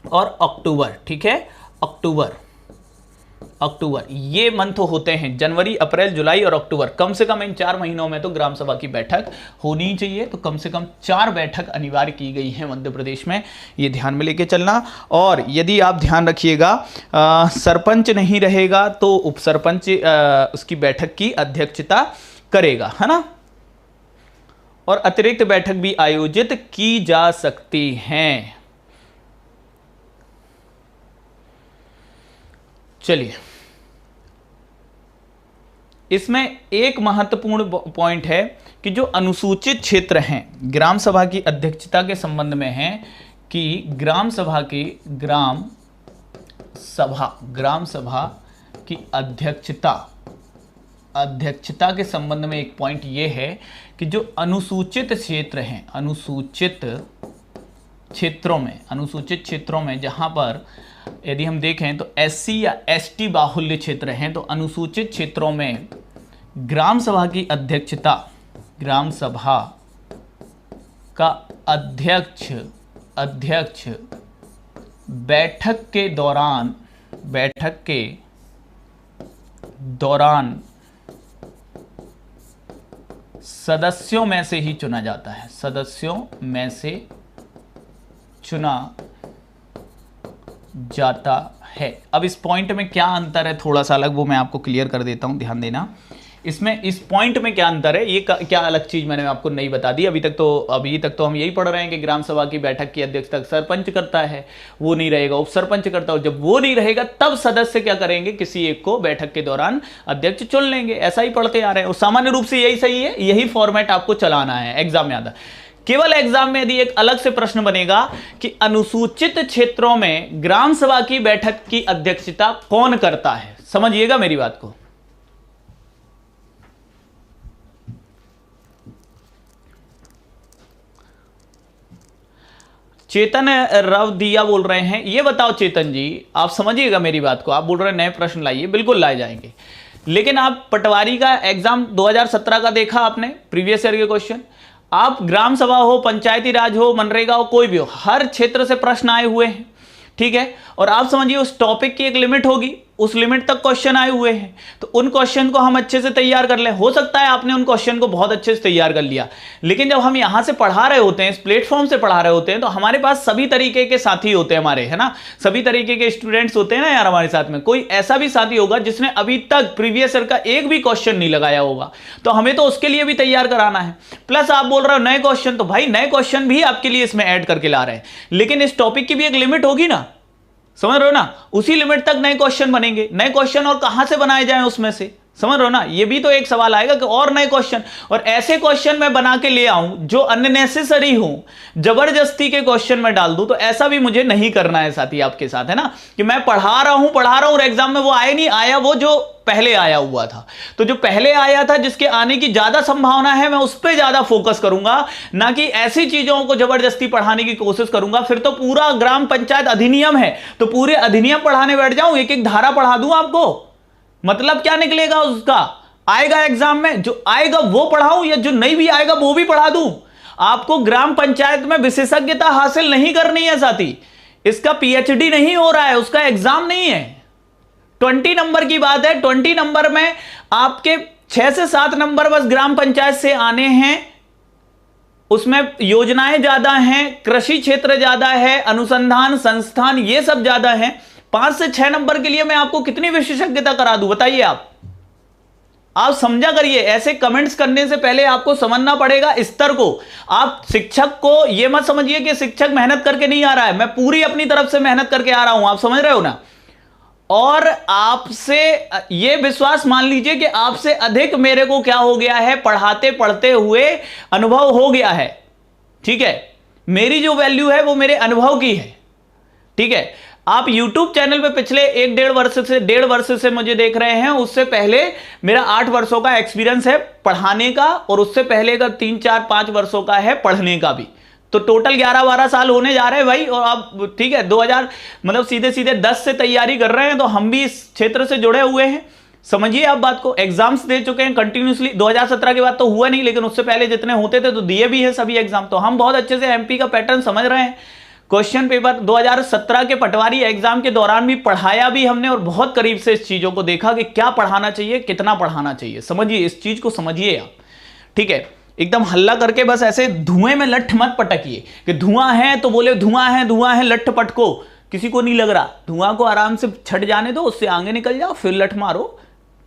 और अक्टूबर, ठीक है, अक्टूबर, ये मंथ होते हैं, जनवरी, अप्रैल, जुलाई और अक्टूबर। कम से कम इन 4 महीनों में तो ग्राम सभा की बैठक होनी चाहिए। तो कम से कम 4 बैठक अनिवार्य की गई है मध्य प्रदेश में, ये ध्यान में लेके चलना। और यदि आप ध्यान रखिएगा, सरपंच नहीं रहेगा तो उप सरपंच उसकी बैठक की अध्यक्षता करेगा, है ना। और अतिरिक्त बैठक भी आयोजित की जा सकती हैं। चलिए, इसमें एक महत्वपूर्ण पॉइंट है कि जो अनुसूचित क्षेत्र हैं ग्राम सभा की अध्यक्षता के संबंध में है, कि ग्राम सभा की अध्यक्षता के संबंध में एक पॉइंट ये है कि जो अनुसूचित क्षेत्र हैं, अनुसूचित क्षेत्रों में जहां पर यदि हम देखें तो एससी या एसटी बाहुल्य क्षेत्र हैं, तो अनुसूचित क्षेत्रों में ग्राम सभा की अध्यक्षता, ग्राम सभा का अध्यक्ष बैठक के दौरान सदस्यों में से ही चुना जाता है, सदस्यों में से चुना जाता है। अब इस पॉइंट में क्या अंतर है, थोड़ा सा अलग, वो मैं आपको क्लियर कर देता हूं, ध्यान देना। इसमें इस पॉइंट में क्या अंतर है, ये क्या अलग चीज मैंने आपको नहीं बता दी। अभी तक तो हम यही पढ़ रहे हैं कि ग्राम सभा की बैठक की अध्यक्षता सरपंच करता है, वो नहीं रहेगा, उप सरपंच करता है। जब वो नहीं रहेगा तब सदस्य क्या करेंगे, किसी एक को बैठक के दौरान अध्यक्ष चुन लेंगे। ऐसा ही पढ़ते आ रहे हैं, और सामान्य रूप से यही सही है, यही फॉर्मेट आपको चलाना है एग्जाम में। आता केवल एग्जाम में यदि एक अलग से प्रश्न बनेगा कि अनुसूचित क्षेत्रों में ग्राम सभा की बैठक की अध्यक्षता कौन करता है, समझिएगा मेरी बात को। चेतन रवदिया बोल रहे हैं, ये बताओ चेतन जी, आप समझिएगा मेरी बात को। आप बोल रहे हैं नए प्रश्न लाइए, बिल्कुल लाए जाएंगे, लेकिन आप पटवारी का एग्जाम 2017 का देखा आपने, प्रीवियस ईयर के क्वेश्चन। आप ग्राम सभा हो, पंचायती राज हो, मनरेगा हो, कोई भी हो, हर क्षेत्र से प्रश्न आए हुए हैं, ठीक है। और आप समझिए उस टॉपिक की एक लिमिट होगी, उस लिमिट तक क्वेश्चन आए हुए हैं, तो उन क्वेश्चन को हम अच्छे से तैयार कर लें। हो सकता है आपने उन क्वेश्चन को बहुत अच्छे से तैयार कर लिया, लेकिन जब हम यहां से पढ़ा रहे होते हैं, इस प्लेटफॉर्म से पढ़ा रहे होते हैं, तो हमारे पास सभी तरीके के साथी होते हैं हमारे, है ना, सभी तरीके के स्टूडेंट्स होते हैं ना यार हमारे साथ में। कोई ऐसा भी साथी होगा जिसने अभी तक प्रीवियस ईयर का एक भी क्वेश्चन नहीं लगाया होगा, तो हमें तो उसके लिए भी तैयार कराना है। प्लस आप बोल रहे हो नए क्वेश्चन, तो भाई नए क्वेश्चन भी आपके लिए इसमें ऐड करके ला रहे हैं, लेकिन इस टॉपिक की भी एक लिमिट होगी ना, समझ रहे हो ना, उसी लिमिट तक नए क्वेश्चन बनेंगे। नए क्वेश्चन और कहां से बनाए जाएं उसमें से, समझ रहे हो ना। ये भी तो एक सवाल आएगा कि और नए क्वेश्चन, और ऐसे क्वेश्चन मैं बना के ले आऊं जो अननेसेसरी हो, जबरदस्ती के क्वेश्चन में डाल दूं, तो ऐसा भी मुझे नहीं करना है साथी आपके साथ, है ना, कि मैं पढ़ा रहा हूं और एग्जाम में वो आया नहीं आया, वो जो पहले आया हुआ था। तो जो पहले आया था जिसके आने की ज्यादा संभावना है, मैं उस पर ज्यादा फोकस करूंगा, ना कि ऐसी चीजों को जबरदस्ती पढ़ाने की कोशिश करूंगा। फिर तो पूरा ग्राम पंचायत अधिनियम है तो पूरे अधिनियम पढ़ाने बैठ जाऊं, एक एक धारा पढ़ा दूं आपको, मतलब क्या निकलेगा उसका? आएगा एग्जाम में, जो आएगा वो पढ़ाऊं या जो नहीं भी आएगा वो भी पढ़ा दूं? आपको ग्राम पंचायत में विशेषज्ञता हासिल नहीं करनी है साथी, इसका पीएचडी नहीं हो रहा है, उसका एग्जाम नहीं है। 20 नंबर की बात है, 20 नंबर में आपके 6 से 7 नंबर बस ग्राम पंचायत से आने हैं, उसमें योजनाएं ज्यादा हैं, कृषि क्षेत्र ज्यादा है, अनुसंधान संस्थान ये सब ज्यादा है। 5 से 6 नंबर के लिए मैं आपको कितनी विशेषज्ञता करा दूं बताइए आप समझा करिए। ऐसे कमेंट्स करने से पहले आपको समझना पड़ेगा स्तर को। आप शिक्षक को यह मत समझिए कि शिक्षक मेहनत करके नहीं आ रहा है, मैं पूरी अपनी तरफ से मेहनत करके आ रहा हूं, आप समझ रहे हो ना। और आपसे यह विश्वास मान लीजिए कि आपसे अधिक मेरे को क्या हो गया है, पढ़ाते पढ़ते हुए अनुभव हो गया है, ठीक है। मेरी जो वैल्यू है वो मेरे अनुभव की है, ठीक है। आप YouTube चैनल पे पिछले 1.5 वर्ष से मुझे देख रहे हैं, उससे पहले मेरा 8 वर्षों का एक्सपीरियंस है पढ़ाने का, और उससे पहले का 3, 4, 5 वर्षों का है पढ़ने का भी, तो टोटल 11-12 साल होने जा रहे हैं भाई। और आप ठीक है 2000 मतलब सीधे सीधे 10 से तैयारी कर रहे हैं, तो हम भी इस क्षेत्र से जुड़े हुए हैं, समझिए आप बात को। एग्जाम्स दे चुके हैं कंटिन्यूसली, 2017 के बाद तो हुआ नहीं, लेकिन उससे पहले जितने होते थे तो दिए भी है सभी एग्जाम, तो हम बहुत अच्छे से एमपी का पैटर्न समझ रहे हैं। क्वेश्चन पेपर 2017 के पटवारी एग्जाम के दौरान भी पढ़ाया भी हमने, और बहुत करीब से इस चीजों को देखा कि क्या पढ़ाना चाहिए, कितना पढ़ाना चाहिए। समझिए इस चीज को, समझिए आप, ठीक है। एकदम हल्ला करके बस ऐसे धुएं में लठ मत पटकिए कि धुआं है तो बोले धुआं है लठ पटको, किसी को नहीं लग रहा। धुआं को आराम से छट जाने दो, उससे आगे निकल जाओ, फिर लठ मारो,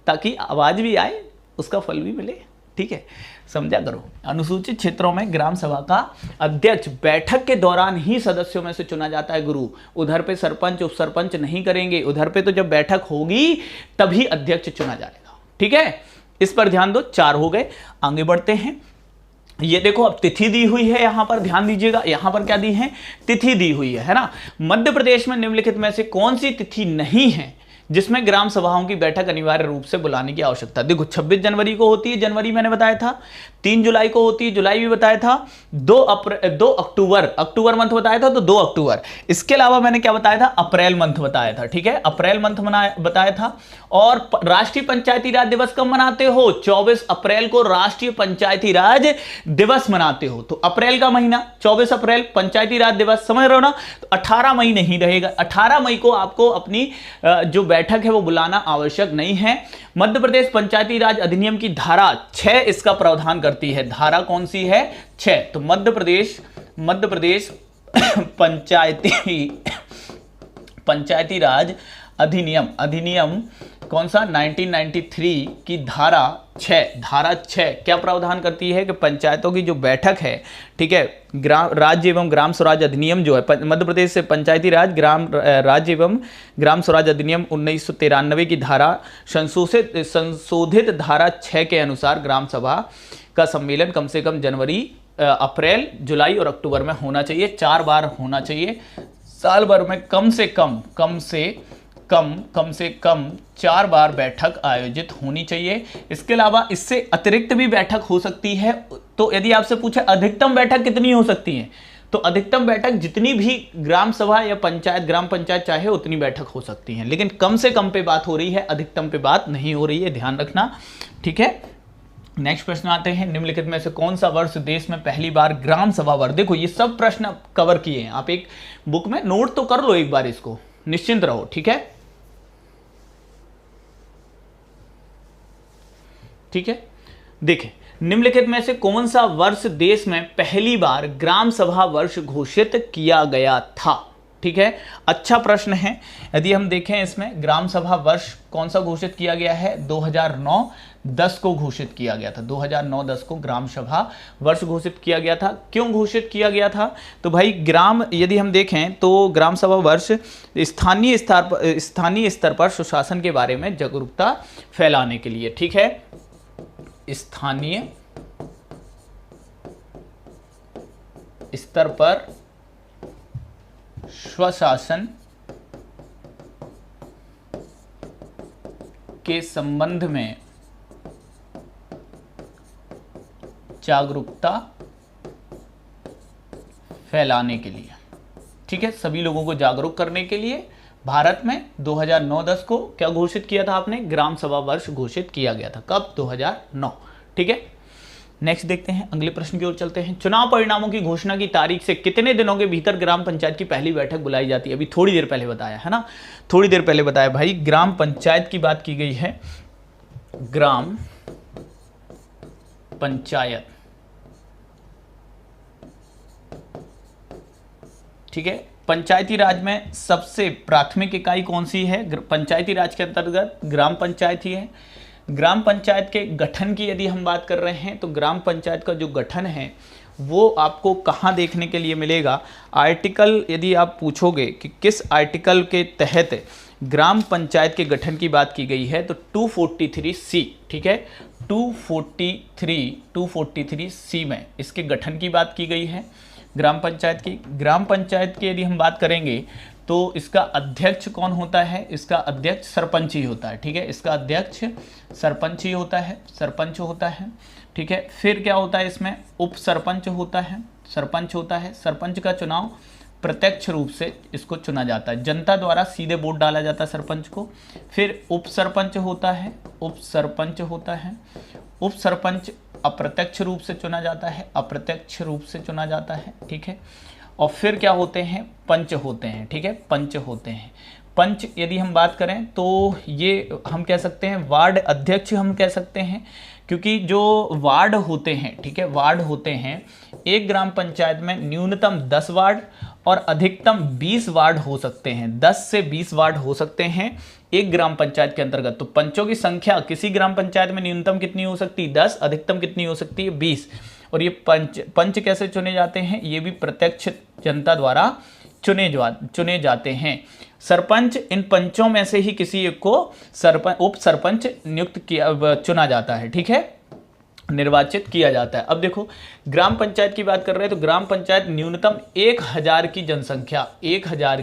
ताकि आवाज भी आए, उसका फल भी मिले, ठीक है। समझा करो। अनुसूचित क्षेत्रों में ग्राम सभा का अध्यक्ष बैठक के दौरान ही सदस्यों में से चुना जाता है गुरु। उधर पे सरपंच उप सरपंच नहीं करेंगे, उधर पे तो जब बैठक होगी तभी अध्यक्ष चुना जाएगा, ठीक है। इस पर ध्यान दो। 4 हो गए, आगे बढ़ते हैं। ये देखो अब तिथि दी हुई है, यहां पर ध्यान दीजिएगा, यहां पर क्या दी है, तिथि दी हुई है ना। मध्य प्रदेश में निम्नलिखित में से कौन सी तिथि नहीं है जिसमें ग्राम सभाओं की बैठक अनिवार्य रूप से बुलाने की आवश्यकता? देखो 26 जनवरी को होती है, जनवरी मैंने बताया था, 3 जुलाई को होती है, जुलाई भी बताया था, 2 अक्टूबर मंथ बताया था, तो 2 अक्टूबर। इसके अलावा मैंने क्या बताया था, अप्रैल मंथ बताया था, ठीक है, अप्रैल मंथ बताया था। और राष्ट्रीय पंचायती राज दिवस कब मनाते हो? 24 अप्रैल को राष्ट्रीय पंचायती राज दिवस मनाते हो, तो अप्रैल का महीना 24 अप्रैल पंचायती राज दिवस, समझ रहे हो ना। तो 18 मई नहीं रहेगा, 18 मई को आपको अपनी जो बैठक है वो बुलाना आवश्यक नहीं है। मध्य प्रदेश पंचायती राज अधिनियम की धारा 6 इसका प्रावधान करती है। धारा कौन सी है? 6। तो मध्य प्रदेश पंचायती राज अधिनियम कौन सा? 1993 की धारा 6 क्या प्रावधान करती है कि पंचायतों की जो बैठक है, ठीक है, राज्य एवं ग्राम स्वराज अधिनियम जो है, मध्य प्रदेश से पंचायती राज राज्य एवं ग्राम स्वराज अधिनियम 1993 की धारा संशोधित धारा 6 के अनुसार ग्राम सभा का सम्मेलन कम से कम जनवरी, अप्रैल, जुलाई और अक्टूबर में होना चाहिए। 4 बार होना चाहिए साल भर में, कम से कम 4 बार बैठक आयोजित होनी चाहिए। इसके अलावा इससे अतिरिक्त भी बैठक हो सकती है। तो यदि आपसे पूछे अधिकतम बैठक कितनी हो सकती है, तो अधिकतम बैठक जितनी भी ग्राम सभा या ग्राम पंचायत चाहे उतनी बैठक हो सकती है, लेकिन कम से कम पे बात हो रही है, अधिकतम पे बात नहीं हो रही है, ध्यान रखना, ठीक है। नेक्स्ट प्रश्न आते हैं, निम्नलिखित में से कौन सा वर्ष देश में पहली बार ग्राम सभा वर्ष? देखो ये सब प्रश्न कवर किए हैं, आप एक बुक में नोट तो कर लो एक बार, इसको निश्चिंत रहो, ठीक है, ठीक है। देखें निम्नलिखित में से कौन सा वर्ष देश में पहली बार ग्राम सभा वर्ष घोषित किया गया था? ठीक है, अच्छा प्रश्न है। यदि हम देखें इसमें ग्राम सभा वर्ष कौन सा घोषित किया गया है, 2009-10 को घोषित किया गया था। 2009-10 को ग्राम सभा वर्ष घोषित किया गया था। क्यों घोषित किया गया था, तो भाई ग्राम, यदि हम देखें तो ग्राम सभा वर्ष स्थानीय स्तर पर सुशासन के बारे में जागरूकता फैलाने के लिए, ठीक है, स्थानीय स्तर पर स्वशासन के संबंध में जागरूकता फैलाने के लिए, ठीक है, सभी लोगों को जागरूक करने के लिए भारत में 2009-10 को क्या घोषित किया था आपने, ग्राम सभा वर्ष घोषित किया गया था। कब, 2009, ठीक है। नेक्स्ट देखते हैं, अगले प्रश्न की ओर चलते हैं। चुनाव परिणामों की घोषणा की तारीख से कितने दिनों के भीतर ग्राम पंचायत की पहली बैठक बुलाई जाती है? अभी थोड़ी देर पहले बताया है ना, थोड़ी देर पहले बताया भाई, ग्राम पंचायत की बात की गई है। ग्राम पंचायत, ठीक है, पंचायती राज में सबसे प्राथमिक इकाई कौन सी है? पंचायती राज के अंतर्गत ग्राम पंचायत ही है। ग्राम पंचायत के गठन की यदि हम बात कर रहे हैं तो ग्राम पंचायत का जो गठन है वो आपको कहाँ देखने के लिए मिलेगा? आर्टिकल, यदि आप पूछोगे कि किस आर्टिकल के तहत ग्राम पंचायत के गठन की बात की गई है, तो 243C, ठीक है, 243C में इसके गठन की बात की गई है ग्राम पंचायत की। ग्राम पंचायत की यदि हम बात करेंगे तो इसका अध्यक्ष कौन होता है? इसका अध्यक्ष सरपंच ही होता है, ठीक है, इसका अध्यक्ष सरपंच ही होता है, सरपंच होता है, ठीक है। फिर क्या होता है इसमें? उप सरपंच होता है, सरपंच होता है। सरपंच का चुनाव प्रत्यक्ष रूप से इसको चुना जाता है, जनता द्वारा सीधे वोट डाला जाता है सरपंच को। फिर उप सरपंच होता है, उप सरपंच होता है। उप सरपंच अप्रत्यक्ष रूप से चुना जाता है, अप्रत्यक्ष रूप से चुना जाता है, ठीक है। और फिर क्या होते हैं? पंच होते हैं, ठीक है, पंच होते हैं। पंच यदि हम बात करें तो ये हम कह सकते हैं वार्ड अध्यक्ष हम कह सकते हैं, क्योंकि जो वार्ड होते हैं, ठीक है, वार्ड होते हैं, एक ग्राम पंचायत में न्यूनतम 10 वार्ड और अधिकतम 20 वार्ड हो सकते हैं, 10 से 20 वार्ड हो सकते हैं एक ग्राम पंचायत के अंतर्गत। तो पंचों की संख्या किसी ग्राम पंचायत में न्यूनतम कितनी हो सकती है? 10, अधिकतम कितनी हो सकती है? 20। और ये पंच कैसे चुने जाते हैं? ये भी प्रत्यक्ष जनता द्वारा चुने जाते हैं। सरपंच, इन पंचों में से ही किसी एक को उप सरपंच चुना जाता है, ठीक है, निर्वाचित किया जाता है। अब देखो ग्राम पंचायत की बात कर रहे हैं तो ग्राम पंचायत न्यूनतम 1000 की जनसंख्या, 1000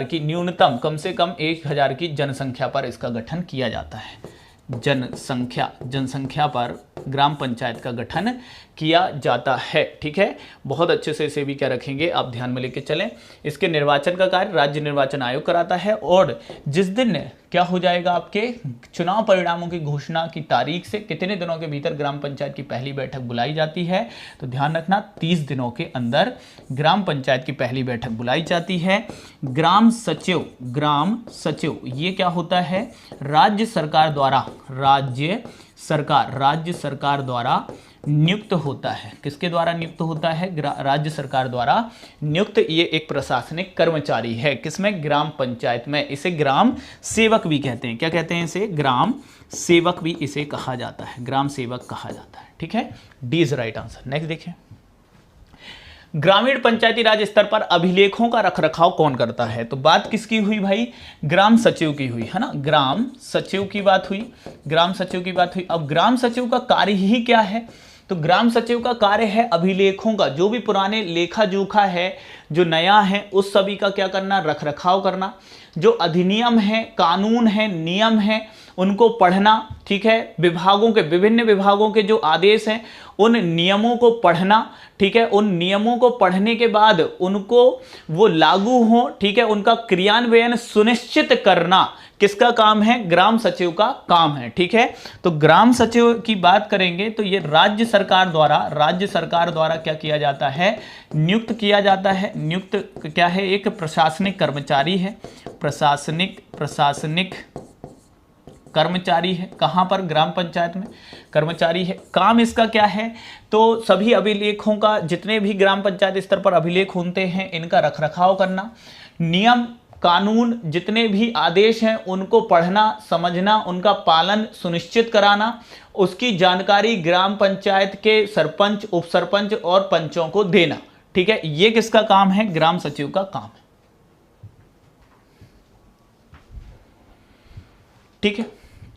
की न्यूनतम, कम से कम 1000 की जनसंख्या पर इसका गठन किया जाता है। जनसंख्या पर ग्राम पंचायत का गठन किया जाता है, ठीक है। बहुत अच्छे से इसे भी क्या रखेंगे आप ध्यान में लेके चलें। इसके निर्वाचन का कार्य राज्य निर्वाचन आयोग कराता है और जिस दिन क्या हो जाएगा आपके चुनाव परिणामों की घोषणा की तारीख से कितने दिनों के भीतर ग्राम पंचायत की पहली बैठक बुलाई जाती है, तो ध्यान रखना 30 दिनों के अंदर ग्राम पंचायत की पहली बैठक बुलाई जाती है। ग्राम सचिव ये क्या होता है? राज्य सरकार द्वारा नियुक्त होता है। किसके द्वारा नियुक्त होता है? राज्य सरकार द्वारा नियुक्त। ये एक प्रशासनिक कर्मचारी है, किसमें? ग्राम पंचायत में। इसे ग्राम सेवक भी कहते हैं। क्या कहते हैं इसे? ग्राम सेवक भी इसे कहा जाता है, ग्राम सेवक कहा जाता है, ठीक है। D is right answer. Next देखिए, ग्रामीण पंचायती राज स्तर पर अभिलेखों का रखरखाव कौन करता है? तो बात किसकी हुई भाई? ग्राम सचिव की हुई, है ना, ग्राम सचिव की बात हुई, ग्राम सचिव की बात हुई। अब ग्राम सचिव का कार्य ही क्या है? तो ग्राम सचिव का कार्य है अभिलेखों का, जो भी पुराने लेखा जोखा है, जो नया है, उस सभी का क्या करना? रखरखाव करना। जो अधिनियम है, कानून है, नियम है, उनको पढ़ना, ठीक है। विभिन्न विभागों के जो आदेश हैं उन नियमों को पढ़ना, ठीक है। उन नियमों को पढ़ने के बाद उनको वो लागू हो, ठीक है, उनका क्रियान्वयन सुनिश्चित करना किसका काम है? ग्राम सचिव का काम है, ठीक है। तो ग्राम सचिव की बात करेंगे तो ये राज्य सरकार द्वारा क्या किया जाता है? नियुक्त किया जाता है। नियुक्त क्या है? एक प्रशासनिक कर्मचारी है, प्रशासनिक कर्मचारी है। कहाँ पर? ग्राम पंचायत में कर्मचारी है। काम इसका क्या है? तो सभी अभिलेखों का, जितने भी ग्राम पंचायत स्तर पर अभिलेख होते हैं, इनका रखरखाव करना, नियम कानून जितने भी आदेश हैं उनको पढ़ना समझना, उनका पालन सुनिश्चित कराना, उसकी जानकारी ग्राम पंचायत के सरपंच, उप सरपंच और पंचों को देना। ठीक है, ये किसका काम है? ग्राम सचिव का काम है। ठीक है,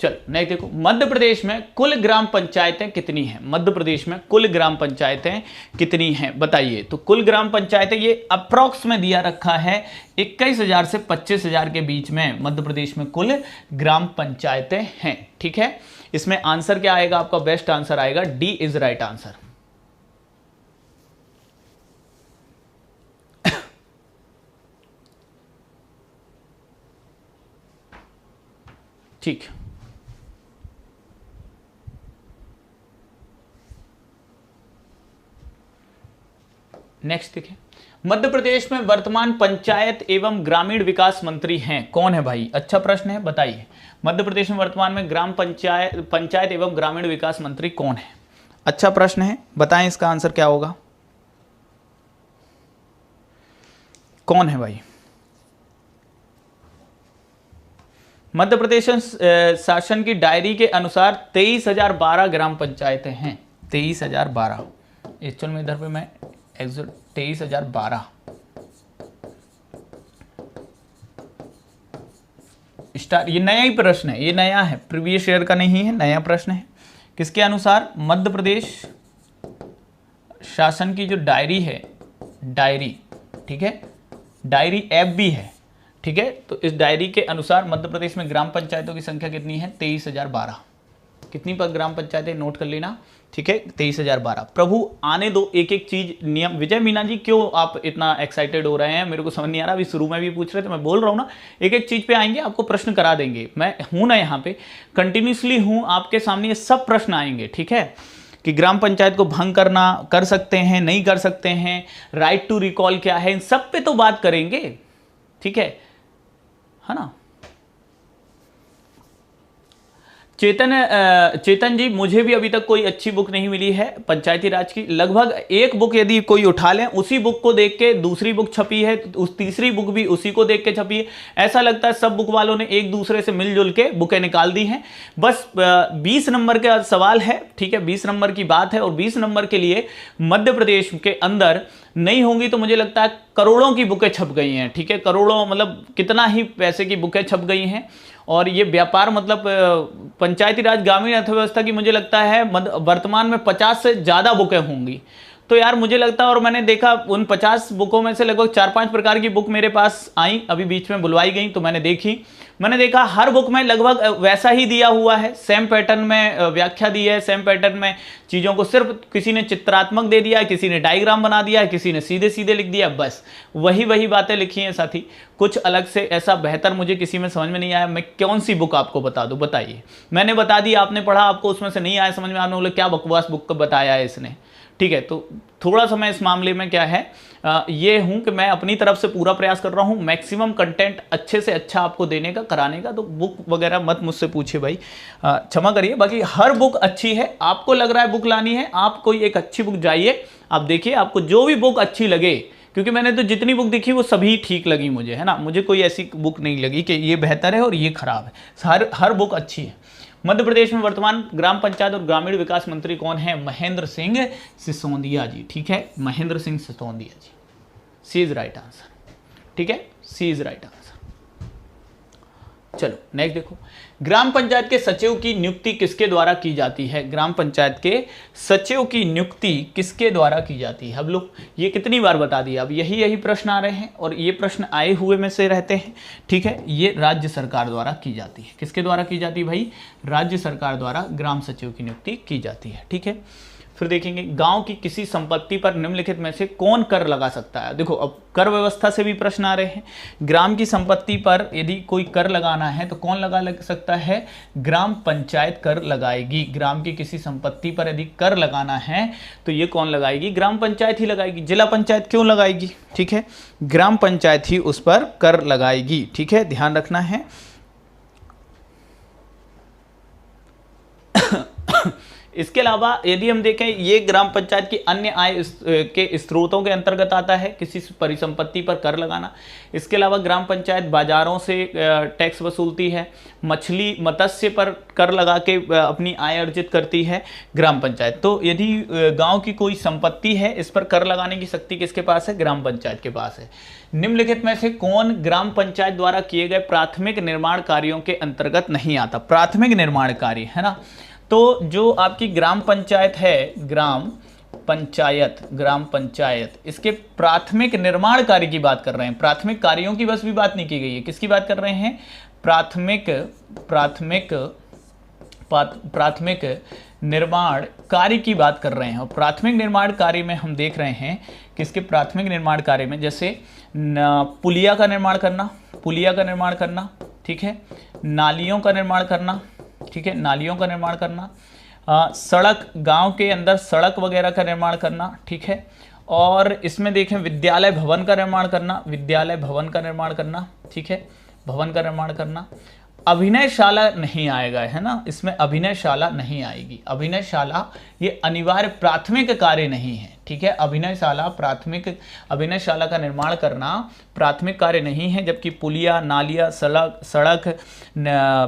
चलो नेक्स्ट देखो, मध्य प्रदेश में कुल ग्राम पंचायतें कितनी हैं? मध्य प्रदेश में कुल ग्राम पंचायतें कितनी हैं बताइए। तो कुल ग्राम पंचायतें ये अप्रॉक्स में दिया रखा है 21,000 से 25,000 के बीच में मध्य प्रदेश में कुल ग्राम पंचायतें हैं। ठीक है, इसमें आंसर क्या आएगा आपका? बेस्ट आंसर आएगा डी इज राइट आंसर। ठीक, नेक्स्ट देखिए, मध्य प्रदेश में वर्तमान पंचायत एवं ग्रामीण विकास मंत्री हैं कौन है भाई? अच्छा प्रश्न है, बताइए। मध्य प्रदेश में वर्तमान में पंचायत एवं ग्रामीण विकास मंत्री कौन है? अच्छा प्रश्न है, बताएं इसका आंसर क्या होगा? कौन है भाई? मध्य प्रदेश शासन की डायरी के अनुसार 23,012 ग्राम पंचायतें हैं। 23,012 एक्चुअल में इधर पे मैं 23,012 स्टार, ये नया ही प्रश्न है, ये नया है, प्रीवियस ईयर का नहीं है, नया प्रश्न है। किसके अनुसार? मध्य प्रदेश शासन की जो डायरी है, डायरी, ठीक है, डायरी ऐप भी है, ठीक है, तो इस डायरी के अनुसार मध्य प्रदेश में ग्राम पंचायतों की संख्या कितनी है? 23,012। कितनी पर ग्राम पंचायतें नोट कर लेना, ठीक है, 23,012। प्रभु आने दो एक एक चीज नियम। विजय मीना जी क्यों आप इतना एक्साइटेड हो रहे हैं? मेरे को समझ नहीं आ रहा, अभी शुरू में भी पूछ रहे थे, मैं बोल रहा हूँ ना, एक एक चीज पे आएंगे, आपको प्रश्न करा देंगे। मैं हूं ना यहाँ पे, कंटिन्यूसली हूं आपके सामने, ये सब प्रश्न आएंगे। ठीक है, कि ग्राम पंचायत को भंग करना, कर सकते हैं नहीं कर सकते हैं, राइट टू रिकॉल क्या है, इन सब पे तो बात करेंगे। ठीक है ना? चेतन जी, मुझे भी अभी तक कोई अच्छी बुक नहीं मिली है पंचायती राज की। लगभग एक बुक यदि कोई उठा लें, उसी बुक को देख के दूसरी बुक छपी है, उस तीसरी बुक भी उसी को देख के छपी है। ऐसा लगता है सब बुक वालों ने एक दूसरे से मिलजुल के बुकें निकाल दी हैं। बस 20 नंबर का सवाल है, ठीक है, 20 नंबर की बात है, और 20 नंबर के लिए मध्य प्रदेश के अंदर नहीं होंगी तो मुझे लगता है करोड़ों की बुकें छप गई हैं। ठीक है, करोड़ों मतलब कितना ही पैसे की बुकें छप गई हैं। और ये व्यापार मतलब पंचायती राज ग्रामीण अर्थव्यवस्था की मुझे लगता है वर्तमान में 50 से ज़्यादा बुकें होंगी। तो यार मुझे लगता है, और मैंने देखा उन 50 बुकों में से लगभग 4-5 प्रकार की बुक मेरे पास आई, अभी बीच में बुलवाई गई, तो मैंने देखा हर बुक में लगभग वैसा ही दिया हुआ है, सेम पैटर्न में व्याख्या दी है, सेम पैटर्न में चीज़ों को सिर्फ किसी ने चित्रात्मक दे दिया, किसी ने डायग्राम बना दिया, किसी ने सीधे सीधे लिख दिया, बस वही बातें लिखी हैं साथी। कुछ अलग से ऐसा बेहतर मुझे किसी में समझ में नहीं आया। मैं कौन सी बुक आपको बता दूं, बताइए। मैंने बता दी, आपने पढ़ा, आपको उसमें से नहीं आया समझ में, आपने बोले क्या बकवास बुक का बताया है इसने। ठीक है, तो थोड़ा सा मैं इस मामले में क्या है ये हूं कि मैं अपनी तरफ से पूरा प्रयास कर रहा हूं मैक्सिमम कंटेंट अच्छे से अच्छा आपको देने का, कराने का। तो बुक वगैरह मत मुझसे पूछिए भाई, क्षमा करिए। बाकी हर बुक अच्छी है, आपको लग रहा है बुक लानी है, आप कोई एक अच्छी बुक जाइए, आप देखिए, आपको जो भी बुक अच्छी लगे, क्योंकि मैंने तो जितनी बुक देखी वो सभी ठीक लगी मुझे, है ना। मुझे कोई ऐसी बुक नहीं लगी कि ये बेहतर है और ये खराब है, हर बुक अच्छी है। मध्य प्रदेश में वर्तमान ग्राम पंचायत और ग्रामीण विकास मंत्री कौन है? महेंद्र सिंह सिसोदिया जी। ठीक है, महेंद्र सिंह सिसोदिया जी, सी इज राइट आंसर। ठीक है, सी इज राइट आंसर। चलो नेक्स्ट देखो, ग्राम पंचायत के सचिव की नियुक्ति किसके द्वारा की जाती है? ग्राम पंचायत के सचिव की नियुक्ति किसके द्वारा की जाती है? हम लोग ये कितनी बार बता दिया, अब यही प्रश्न आ रहे हैं, और ये प्रश्न आए हुए में से रहते हैं। ठीक है, ये राज्य सरकार द्वारा की जाती है। किसके द्वारा की जाती है भाई? राज्य सरकार द्वारा ग्राम सचिव की नियुक्ति की जाती है। ठीक है, फिर देखेंगे गांव की किसी संपत्ति पर निम्नलिखित में से कौन कर लगा सकता है? देखो, अब कर व्यवस्था से भी प्रश्न आ रहे हैं। ग्राम की संपत्ति पर यदि कोई कर लगाना है तो कौन लगा सकता है? ग्राम पंचायत कर लगाएगी। ग्राम की किसी संपत्ति पर यदि कर लगाना है तो ये कौन लगाएगी? ग्राम पंचायत ही लगाएगी। जिला पंचायत क्यों लगाएगी? ठीक है, ग्राम पंचायत ही उस पर कर लगाएगी। ठीक है, ध्यान रखना है। इसके अलावा यदि हम देखें, ये ग्राम पंचायत की अन्य आय के स्रोतों के अंतर्गत आता है, किसी परिसंपत्ति पर कर लगाना। इसके अलावा ग्राम पंचायत बाजारों से टैक्स वसूलती है, मछली मत्स्य पर कर लगा के अपनी आय अर्जित करती है ग्राम पंचायत। तो यदि गांव की कोई संपत्ति है, इस पर कर लगाने की शक्ति किसके पास है? ग्राम पंचायत के पास है। निम्नलिखित में से कौन ग्राम पंचायत द्वारा किए गए प्राथमिक निर्माण कार्यों के अंतर्गत नहीं आता? प्राथमिक निर्माण कार्य है ना, तो जो आपकी ग्राम पंचायत है, ग्राम पंचायत, इसके प्राथमिक निर्माण कार्य की बात कर रहे हैं। प्राथमिक कार्यों की बस भी बात नहीं की गई है, किसकी बात कर रहे हैं? प्राथमिक निर्माण कार्य की बात कर रहे हैं। और प्राथमिक निर्माण कार्य में हम देख रहे हैं कि इसके प्राथमिक निर्माण कार्य में जैसे पुलिया का निर्माण करना, ठीक है, नालियों का निर्माण करना, ठीक है, नालियों का निर्माण करना, सड़क, गांव के अंदर सड़क वगैरह का निर्माण करना, ठीक है, और इसमें देखें विद्यालय भवन का निर्माण करना, ठीक है, भवन का निर्माण करना। अभिनयशाला नहीं आएगा, है ना, इसमें अभिनयशाला नहीं आएगी। अभिनयशाला ये अनिवार्य प्राथमिक कार्य नहीं है, ठीक है, अभिनयशाला का निर्माण करना प्राथमिक कार्य नहीं है, जबकि पुलिया, नालिया, सड़क,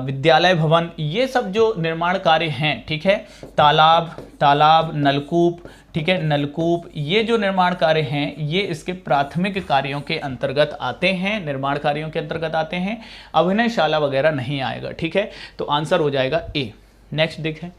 विद्यालय भवन, ये सब जो निर्माण कार्य हैं, ठीक है, तालाब, नलकूप, ठीक है, नलकूप, ये जो निर्माण कार्य हैं, ये इसके प्राथमिक कार्यों के अंतर्गत आते हैं, निर्माण कार्यों के अंतर्गत आते हैं। अभिनयशाला वगैरह नहीं आएगा, ठीक है, तो आंसर हो जाएगा ए। नेक्स्ट देखें,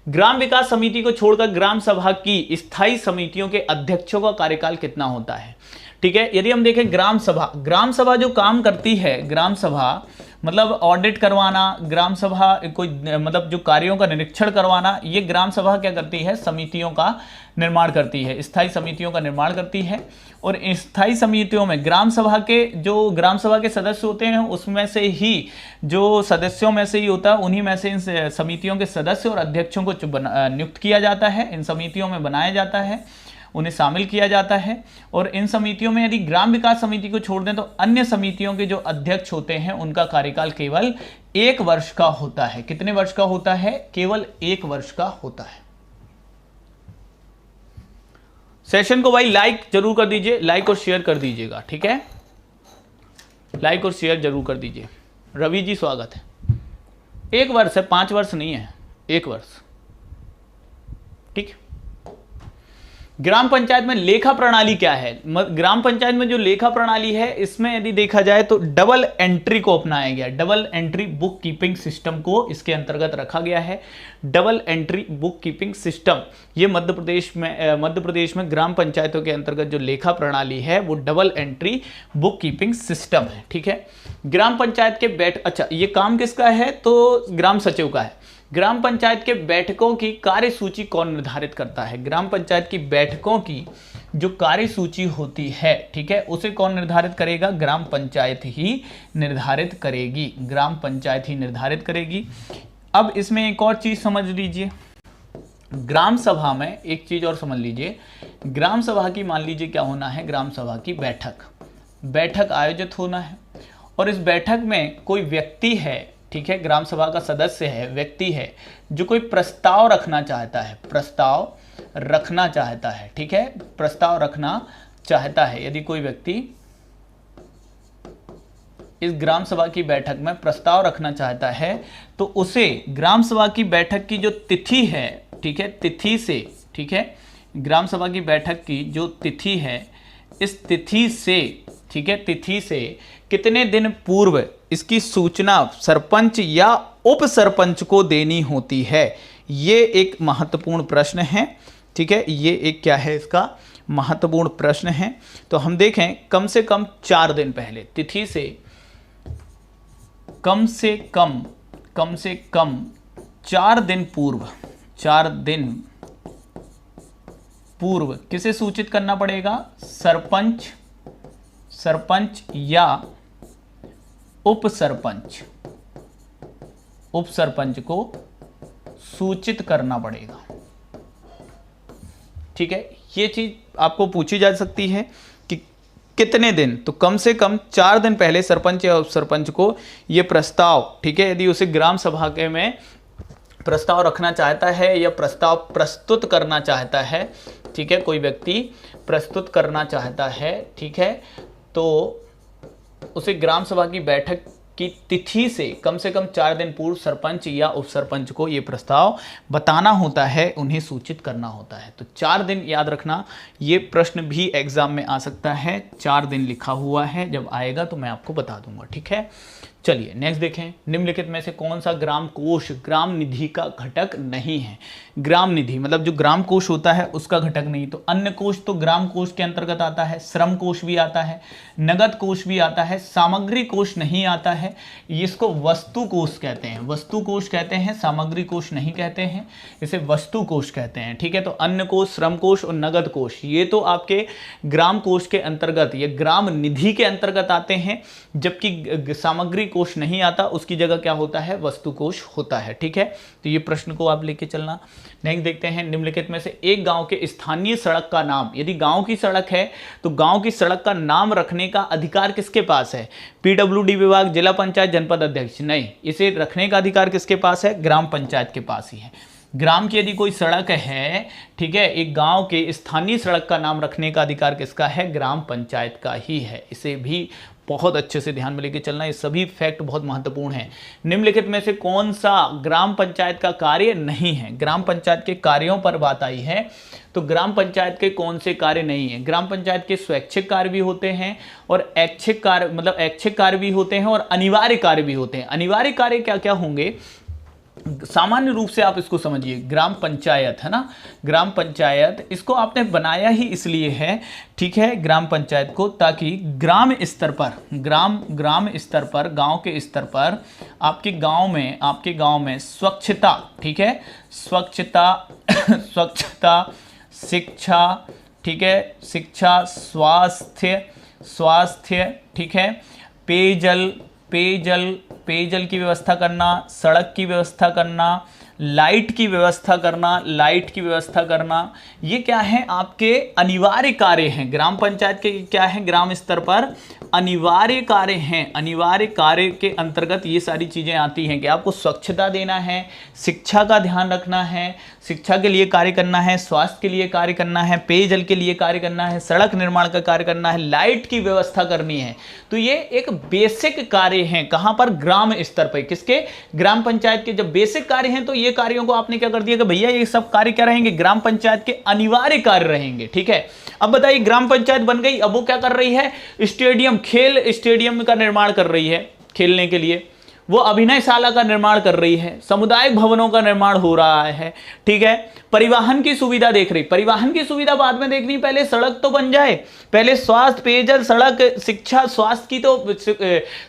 ग्राम विकास समिति को छोड़कर ग्राम सभा की स्थायी समितियों के अध्यक्षों का कार्यकाल कितना होता है? ठीक है, यदि हम देखें ग्राम सभा जो काम करती है, ग्राम सभा मतलब ऑडिट करवाना, ग्राम सभा कोई मतलब जो कार्यों का निरीक्षण करवाना, ये ग्राम सभा क्या करती है? समितियों का निर्माण करती है, स्थायी समितियों का निर्माण करती है। और स्थायी समितियों में ग्राम सभा के सदस्य होते हैं, उसमें से ही जो सदस्यों में से ही होता है, उन्हीं में से इन समितियों के सदस्य और अध्यक्षों को नियुक्त किया जाता है, इन समितियों में बनाया जाता है, उन्हें शामिल किया जाता है। और इन समितियों में यदि ग्राम विकास समिति को छोड़ दें तो अन्य समितियों के जो अध्यक्ष होते हैं उनका कार्यकाल केवल 1 वर्ष का होता है। कितने वर्ष का होता है? केवल 1 वर्ष का होता है। सेशन को भाई लाइक जरूर कर दीजिए, लाइक और शेयर कर दीजिएगा, ठीक है, लाइक और शेयर जरूर कर दीजिए। रवि जी स्वागत है। 1 वर्ष है, 5 वर्ष नहीं है, 1 वर्ष, ठीक। ग्राम पंचायत में लेखा प्रणाली क्या है? ग्राम पंचायत में जो लेखा प्रणाली है, इसमें यदि देखा जाए तो डबल एंट्री को अपनाया गया, double entry book keeping system को इसके अंतर्गत रखा गया है। Double entry book keeping system, ये मध्य प्रदेश में ग्राम पंचायतों के अंतर्गत जो लेखा प्रणाली है वो double entry book keeping system है, ठीक है। ग्राम पंचायत के अच्छा, ये काम किसका है? तो ग्राम सचिव का है। ग्राम पंचायत के बैठकों की कार्यसूची कौन निर्धारित करता है? ग्राम पंचायत की बैठकों की जो कार्यसूची होती है, ठीक है, उसे कौन निर्धारित करेगा? ग्राम पंचायत ही निर्धारित करेगी, ग्राम पंचायत ही निर्धारित करेगी। अब इसमें एक और चीज समझ लीजिए, ग्राम सभा में एक चीज और समझ लीजिए, ग्राम सभा की मान लीजिए क्या होना है? ग्राम सभा की बैठक आयोजित होना है, और इस बैठक में कोई व्यक्ति है, ठीक है, ग्राम सभा का सदस्य है, व्यक्ति है, जो कोई प्रस्ताव रखना चाहता है, ठीक है, प्रस्ताव रखना चाहता है। यदि कोई व्यक्ति इस ग्राम सभा की बैठक में प्रस्ताव रखना चाहता है तो उसे ग्राम सभा की बैठक की जो तिथि है, ठीक है, तिथि से, ठीक है, ग्राम सभा की बैठक की जो तिथि है, इस तिथि से, ठीक है, तिथि से कितने दिन पूर्व इसकी सूचना सरपंच या उप सरपंच को देनी होती है? ये एक महत्वपूर्ण प्रश्न है, ठीक है, ये एक क्या है? इसका महत्वपूर्ण प्रश्न है। तो हम देखें, कम से कम 4 दिन पहले, तिथि से कम 4 दिन पूर्व किसे सूचित करना पड़ेगा? सरपंच या उप सरपंच को सूचित करना पड़ेगा, ठीक है। ये चीज आपको पूछी जा सकती है कि कितने दिन, तो कम से कम 4 दिन पहले सरपंच या उप सरपंच को ये प्रस्ताव, ठीक है, यदि उसे ग्राम सभा के में प्रस्ताव रखना चाहता है या प्रस्ताव प्रस्तुत करना चाहता है, ठीक है, कोई व्यक्ति प्रस्तुत करना चाहता है, ठीक है, तो उसे ग्राम सभा की बैठक की तिथि से कम 4 दिन पूर्व सरपंच या उप सरपंच को ये प्रस्ताव बताना होता है, उन्हें सूचित करना होता है। तो 4 दिन याद रखना, ये प्रश्न भी एग्जाम में आ सकता है। 4 दिन लिखा हुआ है, जब आएगा तो मैं आपको बता दूंगा, ठीक है। चलिए नेक्स्ट देखें, निम्नलिखित में से कौन सा ग्राम कोष ग्राम निधि का घटक नहीं है। ग्राम निधि मतलब जो ग्राम कोष होता है उसका घटक नहीं। तो अन्य कोष तो ग्राम कोष के अंतर्गत आता है, श्रम कोष भी आता है, नगद कोष भी आता है, सामग्री कोष नहीं आता है। इसको वस्तु कोष कहते हैं, वस्तु कोष कहते हैं, सामग्री कोष नहीं कहते हैं, इसे वस्तु कोष कहते हैं, ठीक है। तो अन्य कोष, श्रम कोष और नगद कोष ये तो आपके ग्राम कोष के अंतर्गत, ये ग्राम निधि के अंतर्गत आते हैं, जबकि सामग्री कोष नहीं आता, उसकी जगह क्या होता है, वस्तु कोष होता है, ठीक है। तो ये प्रश्न को आप लेके चलना। नेक्स्ट देखते हैं, निम्नलिखित में से एक गांव के स्थानीय सड़क का नाम, यदि गांव की सड़क है तो गांव की सड़क का नाम रखने का अधिकार किसके पास है? पीडब्ल्यूडी विभाग, जिला पंचायत, जनपद अध्यक्ष? नहीं, इसे रखने का अधिकार किसके पास है? ग्राम पंचायत के पास ही है। ग्राम की यदि कोई सड़क है, ठीक है, एक गांव के स्थानीय सड़क का नाम रखने का अधिकार किसका है? ग्राम पंचायत का ही है। इसे भी बहुत अच्छे से ध्यान में लेके चलना, ये सभी फैक्ट बहुत महत्वपूर्ण हैं। निम्नलिखित में से कौन सा ग्राम पंचायत का कार्य नहीं है? ग्राम पंचायत के कार्यों पर बात आई है, तो ग्राम पंचायत के कौन से कार्य नहीं है? ग्राम पंचायत के स्वैच्छिक कार्य भी होते हैं और ऐच्छिक कार्य, मतलब ऐच्छिक कार्य भी होते हैं और अनिवार्य कार्य भी होते हैं। अनिवार्य कार्य क्या क्या होंगे? सामान्य रूप से आप इसको समझिए, ग्राम पंचायत है ना, ग्राम पंचायत इसको आपने बनाया ही इसलिए है, ठीक है, ग्राम पंचायत को, ताकि ग्राम स्तर पर, ग्राम स्तर पर, गांव के स्तर पर आपके गांव में स्वच्छता, ठीक है, स्वच्छता स्वच्छता, शिक्षा, ठीक है, शिक्षा, स्वास्थ्य, ठीक है, पेयजल की व्यवस्था करना, सड़क की व्यवस्था करना, लाइट की व्यवस्था करना, ये क्या है? आपके अनिवार्य कार्य हैं। ग्राम पंचायत के क्या है? ग्राम स्तर पर अनिवार्य कार्य हैं। अनिवार्य कार्य के अंतर्गत ये सारी चीजें आती हैं कि आपको स्वच्छता देना है, शिक्षा का ध्यान रखना है, शिक्षा के लिए कार्य करना है, स्वास्थ्य के लिए कार्य करना है, पेयजल के लिए कार्य करना है, सड़क निर्माण का कार्य करना है, लाइट की व्यवस्था करनी है। तो ये एक बेसिक कार्य हैं। कहां पर? ग्राम स्तर पर। किसके? ग्राम पंचायत के। जब बेसिक कार्य हैं तो ये कार्यों को आपने क्या कर दिया कि भैया ये सब कार्य क्या रहेंगे? ग्राम पंचायत के अनिवार्य कार्य रहेंगे, ठीक है। अब बताइए, ग्राम पंचायत बन गई, अब वो क्या कर रही है? स्टेडियम, खेल स्टेडियम का निर्माण कर रही है खेलने के लिए, वो अभिनयशाला का निर्माण कर रही है, सामुदायिक भवनों का निर्माण हो रहा है, ठीक है। परिवहन की सुविधा देख रही, परिवहन की सुविधा बाद में देखनी, पहले सड़क तो बन जाए, पहले स्वास्थ्य, पेयजल, सड़क, शिक्षा, स्वास्थ्य की तो,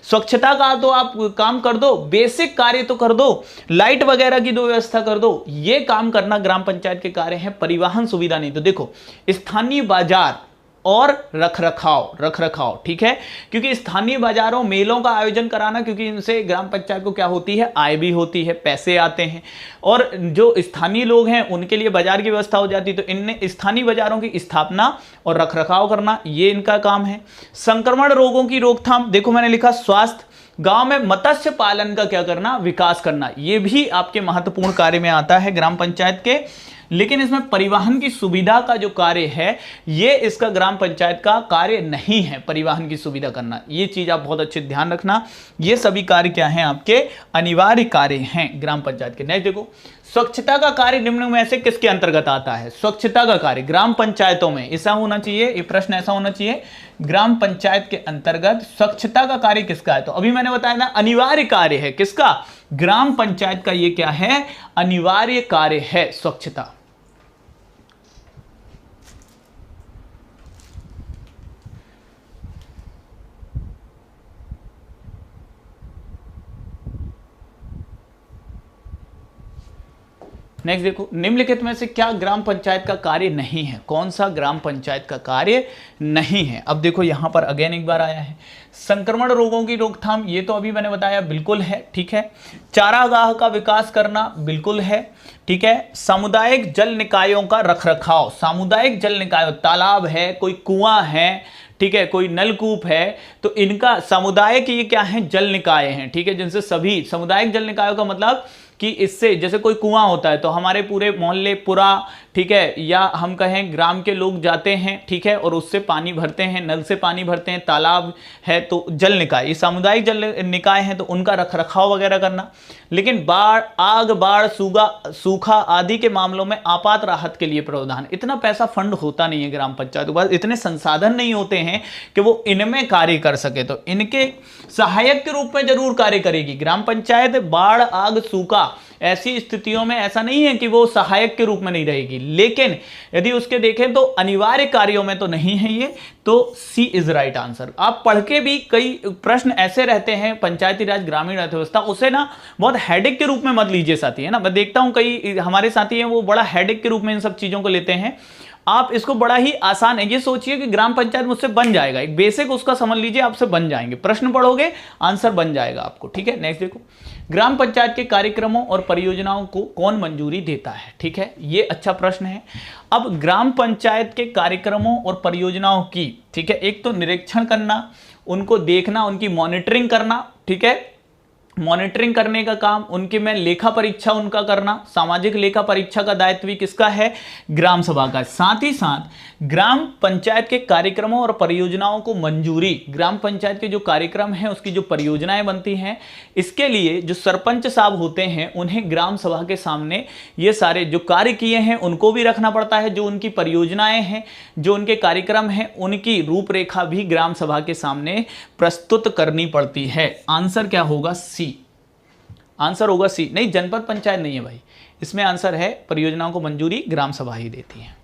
स्वच्छता का तो आप काम कर दो, बेसिक कार्य तो कर दो, लाइट वगैरह की तो व्यवस्था कर दो। ये काम करना ग्राम पंचायत के कार्य है, परिवहन सुविधा नहीं। तो देखो, स्थानीय बाजार और रखरखाव, ठीक है, क्योंकि स्थानीय बाजारों, मेलों का आयोजन कराना, क्योंकि इनसे ग्राम पंचायत को क्या होती है? आय भी होती है, पैसे आते हैं, और जो स्थानीय लोग हैं उनके लिए बाजार की व्यवस्था हो जाती है। तो इनने स्थानीय बाजारों की स्थापना और रखरखाव करना, ये इनका काम है। संक्रमण रोगों की रोकथाम, देखो मैंने लिखा स्वास्थ्य। गांव में मत्स्य पालन का क्या करना? विकास करना, ये भी आपके महत्वपूर्ण कार्य में आता है ग्राम पंचायत के। लेकिन इसमें परिवहन की सुविधा का जो कार्य है, ये इसका ग्राम पंचायत का कार्य नहीं है, परिवहन की सुविधा करना। ये चीज आप बहुत अच्छे ध्यान रखना, ये सभी कार्य क्या हैं? आपके अनिवार्य कार्य हैं ग्राम पंचायत के। नेक्स्ट देखो, स्वच्छता का कार्य निम्न में से किसके अंतर्गत आता है? स्वच्छता का कार्य ग्राम पंचायतों में ऐसा होना चाहिए, ये प्रश्न ऐसा होना चाहिए, ग्राम पंचायत के अंतर्गत स्वच्छता का कार्य किसका है? तो अभी मैंने बताया ना, अनिवार्य कार्य है। किसका? ग्राम पंचायत का। ये क्या है? अनिवार्य कार्य है स्वच्छता। नेक्स्ट देखो, निम्नलिखित में से क्या ग्राम पंचायत का कार्य नहीं है? कौन सा ग्राम पंचायत का कार्य नहीं है? अब देखो यहां पर अगेन एक बार आया है, संक्रमण रोगों की रोकथाम, ये तो अभी मैंने बताया बिल्कुल है, ठीक है। चारागाह का विकास करना बिल्कुल है, ठीक है। सामुदायिक जल निकायों का रखरखाव, सामुदायिक जल निकाय, तालाब है, कोई कुआं है, ठीक है, कोई नलकूप है, तो इनका समुदाय के ये क्या है? जल निकाय हैं, ठीक है, जिनसे सभी, सामुदायिक जल निकायों का मतलब कि इससे जैसे कोई कुआं होता है तो हमारे पूरे मोहल्ले पूरा, ठीक है, या हम कहें ग्राम के लोग जाते हैं, ठीक है, और उससे पानी भरते हैं, नल से पानी भरते हैं, तालाब है तो जल निकाय, ये सामुदायिक जल निकाय हैं तो उनका रखरखाव वगैरह करना। लेकिन बाढ़, आग, बाढ़, सूखा आदि के मामलों में आपात राहत के लिए प्रावधान, इतना पैसा फंड होता नहीं है ग्राम पंचायत के पास, इतने संसाधन नहीं होते हैं कि वो इनमें कार्य कर सके, तो इनके सहायक के रूप में जरूर कार्य करेगी ग्राम पंचायत। बाढ़, आग, सूखा ऐसी स्थितियों में ऐसा नहीं है कि वो सहायक के रूप में नहीं रहेगी, लेकिन यदि उसके देखें तो अनिवार्य कार्यों में तो नहीं है ये, तो सी इज राइट आंसर। आप पढ़ के भी कई प्रश्न ऐसे रहते हैं पंचायती राज ग्रामीण अर्थव्यवस्था, उसे ना बहुत हेडेक के रूप में मत लीजिए साथी, है ना। मैं देखता हूं कई हमारे साथी हैं वो बड़ा हेडेक के रूप में इन सब चीजों को लेते हैं। आप इसको बड़ा ही आसान है, ये सोचिए कि ग्राम पंचायत मुझसे बन जाएगा, एक बेसिक उसका समझ लीजिए, आपसे बन जाएंगे, प्रश्न पढ़ोगे आंसर बन जाएगा आपको, ठीक है। नेक्स्ट देखो, ग्राम पंचायत के कार्यक्रमों और परियोजनाओं को कौन मंजूरी देता है, ठीक है, ये अच्छा प्रश्न है। अब ग्राम पंचायत के कार्यक्रमों और परियोजनाओं की, ठीक है, एक तो निरीक्षण करना, उनको देखना, उनकी मॉनिटरिंग करना, ठीक है, मॉनिटरिंग करने का काम उनके में, लेखा परीक्षा उनका करना, सामाजिक लेखा परीक्षा का दायित्व भी किसका है, ग्राम सभा का। साथ ही साथ ग्राम पंचायत के कार्यक्रमों और परियोजनाओं को मंजूरी, ग्राम पंचायत के जो कार्यक्रम हैं उसकी जो परियोजनाएं बनती हैं, इसके लिए जो सरपंच साहब होते हैं उन्हें ग्राम सभा के सामने ये सारे जो कार्य किए हैं उनको भी रखना पड़ता है, जो उनकी परियोजनाएं हैं, जो उनके कार्यक्रम हैं, उनकी रूपरेखा भी ग्राम सभा के सामने प्रस्तुत करनी पड़ती है। आंसर क्या होगा, सी, आंसर होगा सी। नहीं, जनपद पंचायत नहीं है भाई, इसमें आंसर है परियोजनाओं को मंजूरी ग्राम सभा ही देती है,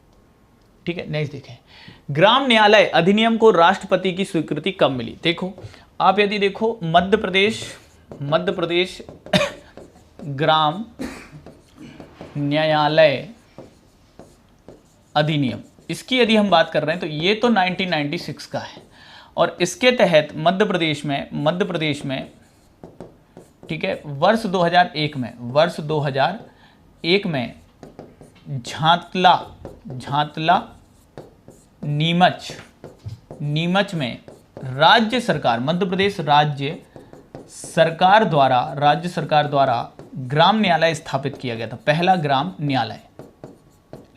ठीक है। नेक्स्ट देखें, ग्राम न्यायालय अधिनियम को राष्ट्रपति की स्वीकृति कब मिली। देखो आप यदि देखो मध्य प्रदेश ग्राम न्यायालय अधिनियम, इसकी यदि हम बात कर रहे हैं तो ये तो 1996 का है, और इसके तहत मध्य प्रदेश में ठीक है, वर्ष 2001 में झांतला नीमच में राज्य सरकार, मध्य प्रदेश राज्य सरकार द्वारा ग्राम न्यायालय स्थापित किया गया था, पहला ग्राम न्यायालय,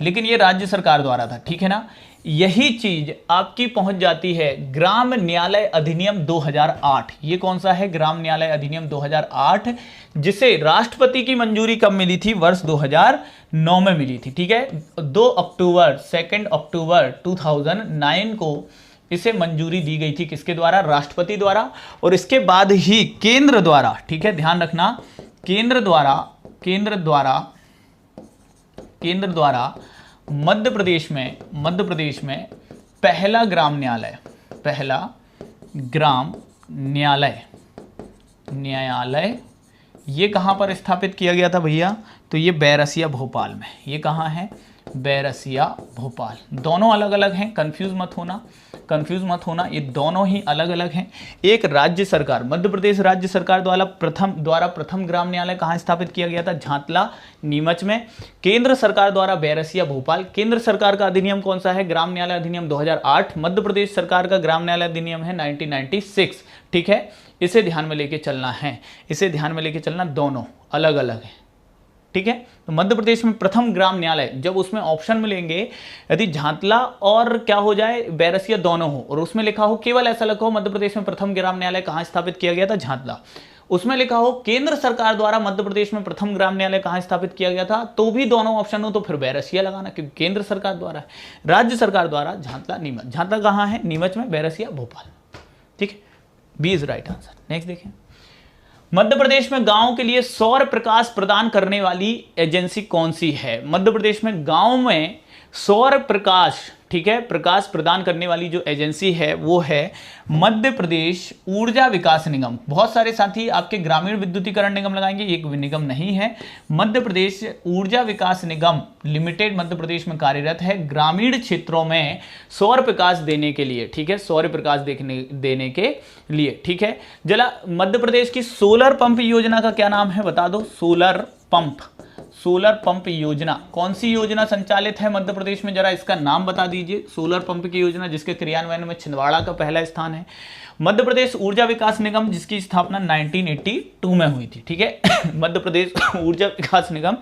लेकिन ये राज्य सरकार द्वारा था, ठीक है ना। यही चीज आपकी पहुंच जाती है ग्राम न्यायालय अधिनियम 2008। ये कौन सा है, ग्राम न्यायालय अधिनियम 2008, जिसे राष्ट्रपति की मंजूरी कब मिली थी, वर्ष 2009 में मिली थी, ठीक है। 2 अक्टूबर 2009 को इसे मंजूरी दी गई थी, किसके द्वारा, राष्ट्रपति द्वारा। और इसके बाद ही केंद्र द्वारा, ठीक है, ध्यान रखना, केंद्र द्वारा मध्य प्रदेश में पहला ग्राम न्यायालय ये कहां पर स्थापित किया गया था भैया, तो ये बैरसिया भोपाल में। ये कहां है, बैरसिया भोपाल। दोनों अलग अलग हैं, कंफ्यूज मत होना, ये दोनों ही अलग अलग हैं। एक राज्य सरकार, मध्य प्रदेश राज्य सरकार द्वारा प्रथम ग्राम न्यायालय कहाँ स्थापित किया गया था, झांतला नीमच में। केंद्र सरकार द्वारा बैरसिया भोपाल। केंद्र सरकार का अधिनियम कौन सा है, ग्राम न्यायालय अधिनियम 2008। मध्य प्रदेश सरकार का ग्राम न्यायालय अधिनियम है 1996, ठीक है। इसे ध्यान में लेके चलना, दोनों अलग अलग है, ठीक है। तो मध्य प्रदेश में प्रथम ग्राम न्यायालय, जब उसमें ऑप्शन मिलेंगे यदि झांतला और क्या हो जाए, बैरसिया दोनों हो, और उसमें लिखा हो, केवल ऐसा लिखा हो मध्य प्रदेश में प्रथम ग्राम न्यायालय कहां स्थापित किया गया था, झांतला, उसमें लिखा हो केंद्र सरकार द्वारा मध्य प्रदेश में प्रथम ग्राम न्यायालय कहां स्थापित किया गया था, तो भी दोनों ऑप्शन हो तो फिर बैरसिया लगाना, क्योंकि केंद्र सरकार द्वारा है। राज्य सरकार द्वारा झांतला नीमच, झांतला कहां है, नीमच में, बैरसिया भोपाल, ठीक है। B is right answer. Next देखें, मध्य प्रदेश में गांवों के लिए सौर प्रकाश प्रदान करने वाली एजेंसी कौन सी है। मध्य प्रदेश में गांव में सौर प्रकाश, ठीक है, प्रकाश प्रदान करने वाली जो एजेंसी है वो है मध्य प्रदेश ऊर्जा विकास निगम। बहुत सारे साथी आपके ग्रामीण विद्युतीकरण निगम लगाएंगे, एक निगम नहीं है। मध्य प्रदेश ऊर्जा विकास निगम लिमिटेड मध्य प्रदेश में कार्यरत है ग्रामीण क्षेत्रों में सौर प्रकाश देने के लिए, ठीक है, सौर प्रकाश देने के लिए, ठीक है। जला मध्य प्रदेश की सोलर पंप योजना का क्या नाम है बता दो, सोलर सोलर पंप योजना, कौन सी योजना संचालित है मध्य प्रदेश में, जरा इसका नाम बता दीजिए। सोलर पंप की योजना जिसके क्रियान्वयन में छिंदवाड़ा का पहला स्थान है। मध्य प्रदेश ऊर्जा विकास निगम जिसकी स्थापना 1982 में हुई थी, ठीक है। मध्य प्रदेश ऊर्जा विकास निगम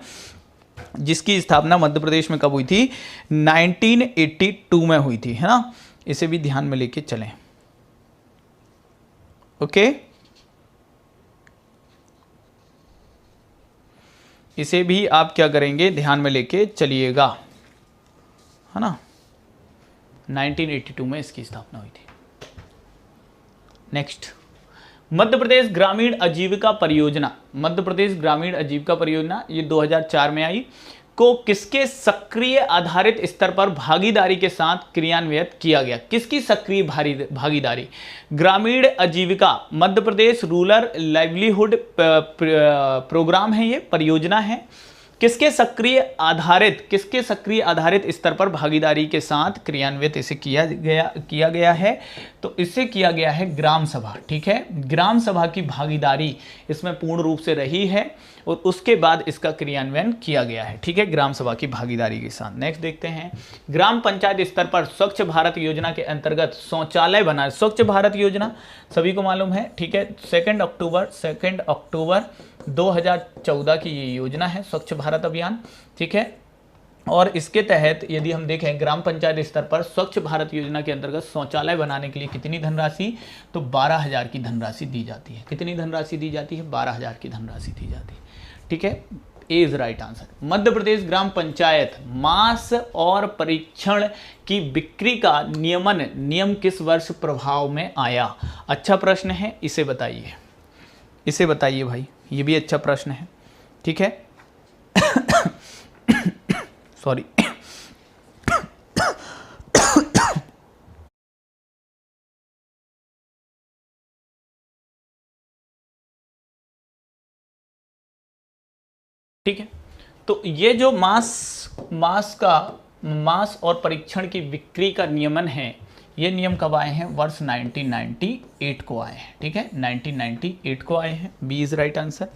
जिसकी स्थापना मध्य प्रदेश में कब हुई थी, 1982 में हुई थी, है ना। इसे भी ध्यान में लेके चलें, ओके। इसे भी आप क्या करेंगे, ध्यान में लेके चलिएगा, है ना। 1982 में इसकी स्थापना हुई थी। नेक्स्ट, मध्य प्रदेश ग्रामीण आजीविका परियोजना, मध्य प्रदेश ग्रामीण आजीविका परियोजना ये 2004 में आई, को किसके सक्रिय आधारित स्तर पर भागीदारी के साथ क्रियान्वित किया गया। किसकी सक्रिय भागीदारी, ग्रामीण आजीविका, Madhya Pradesh rural livelihood programme है, ये परियोजना है। किसके सक्रिय आधारित स्तर पर भागीदारी के साथ क्रियान्वित इसे किया गया है, तो इसे किया गया है ग्राम सभा, ठीक है। ग्राम सभा की भागीदारी इसमें पूर्ण रूप से रही है और उसके बाद इसका क्रियान्वयन किया गया है, ठीक है, ग्राम सभा की भागीदारी के साथ। नेक्स्ट देखते हैं, ग्राम पंचायत स्तर पर स्वच्छ भारत योजना के अंतर्गत शौचालय बना, स्वच्छ भारत योजना सभी को मालूम है, ठीक है। 2 अक्टूबर 2014 की ये योजना है, स्वच्छ भारत अभियान, ठीक है। और इसके तहत यदि हम देखें ग्राम पंचायत स्तर पर स्वच्छ भारत योजना के अंतर्गत शौचालय बनाने के लिए कितनी धनराशि, तो 12,000 की धनराशि दी जाती है। कितनी धनराशि दी जाती है, 12,000 की धनराशि दी जाती है, ठीक है। ए is right answer. Madhya Pradesh ग्राम पंचायत मांस और परीक्षण की बिक्री का नियम किस वर्ष प्रभाव में आया। अच्छा प्रश्न है, इसे बताइए भाई, ये भी अच्छा प्रश्न है, ठीक है। सॉरी, ठीक है। तो ये जो मांस और परीक्षण की बिक्री का नियमन है, ये नियम कब आए हैं, वर्ष 1998 को आए हैं, ठीक है, 1998 को आए हैं। B is right answer.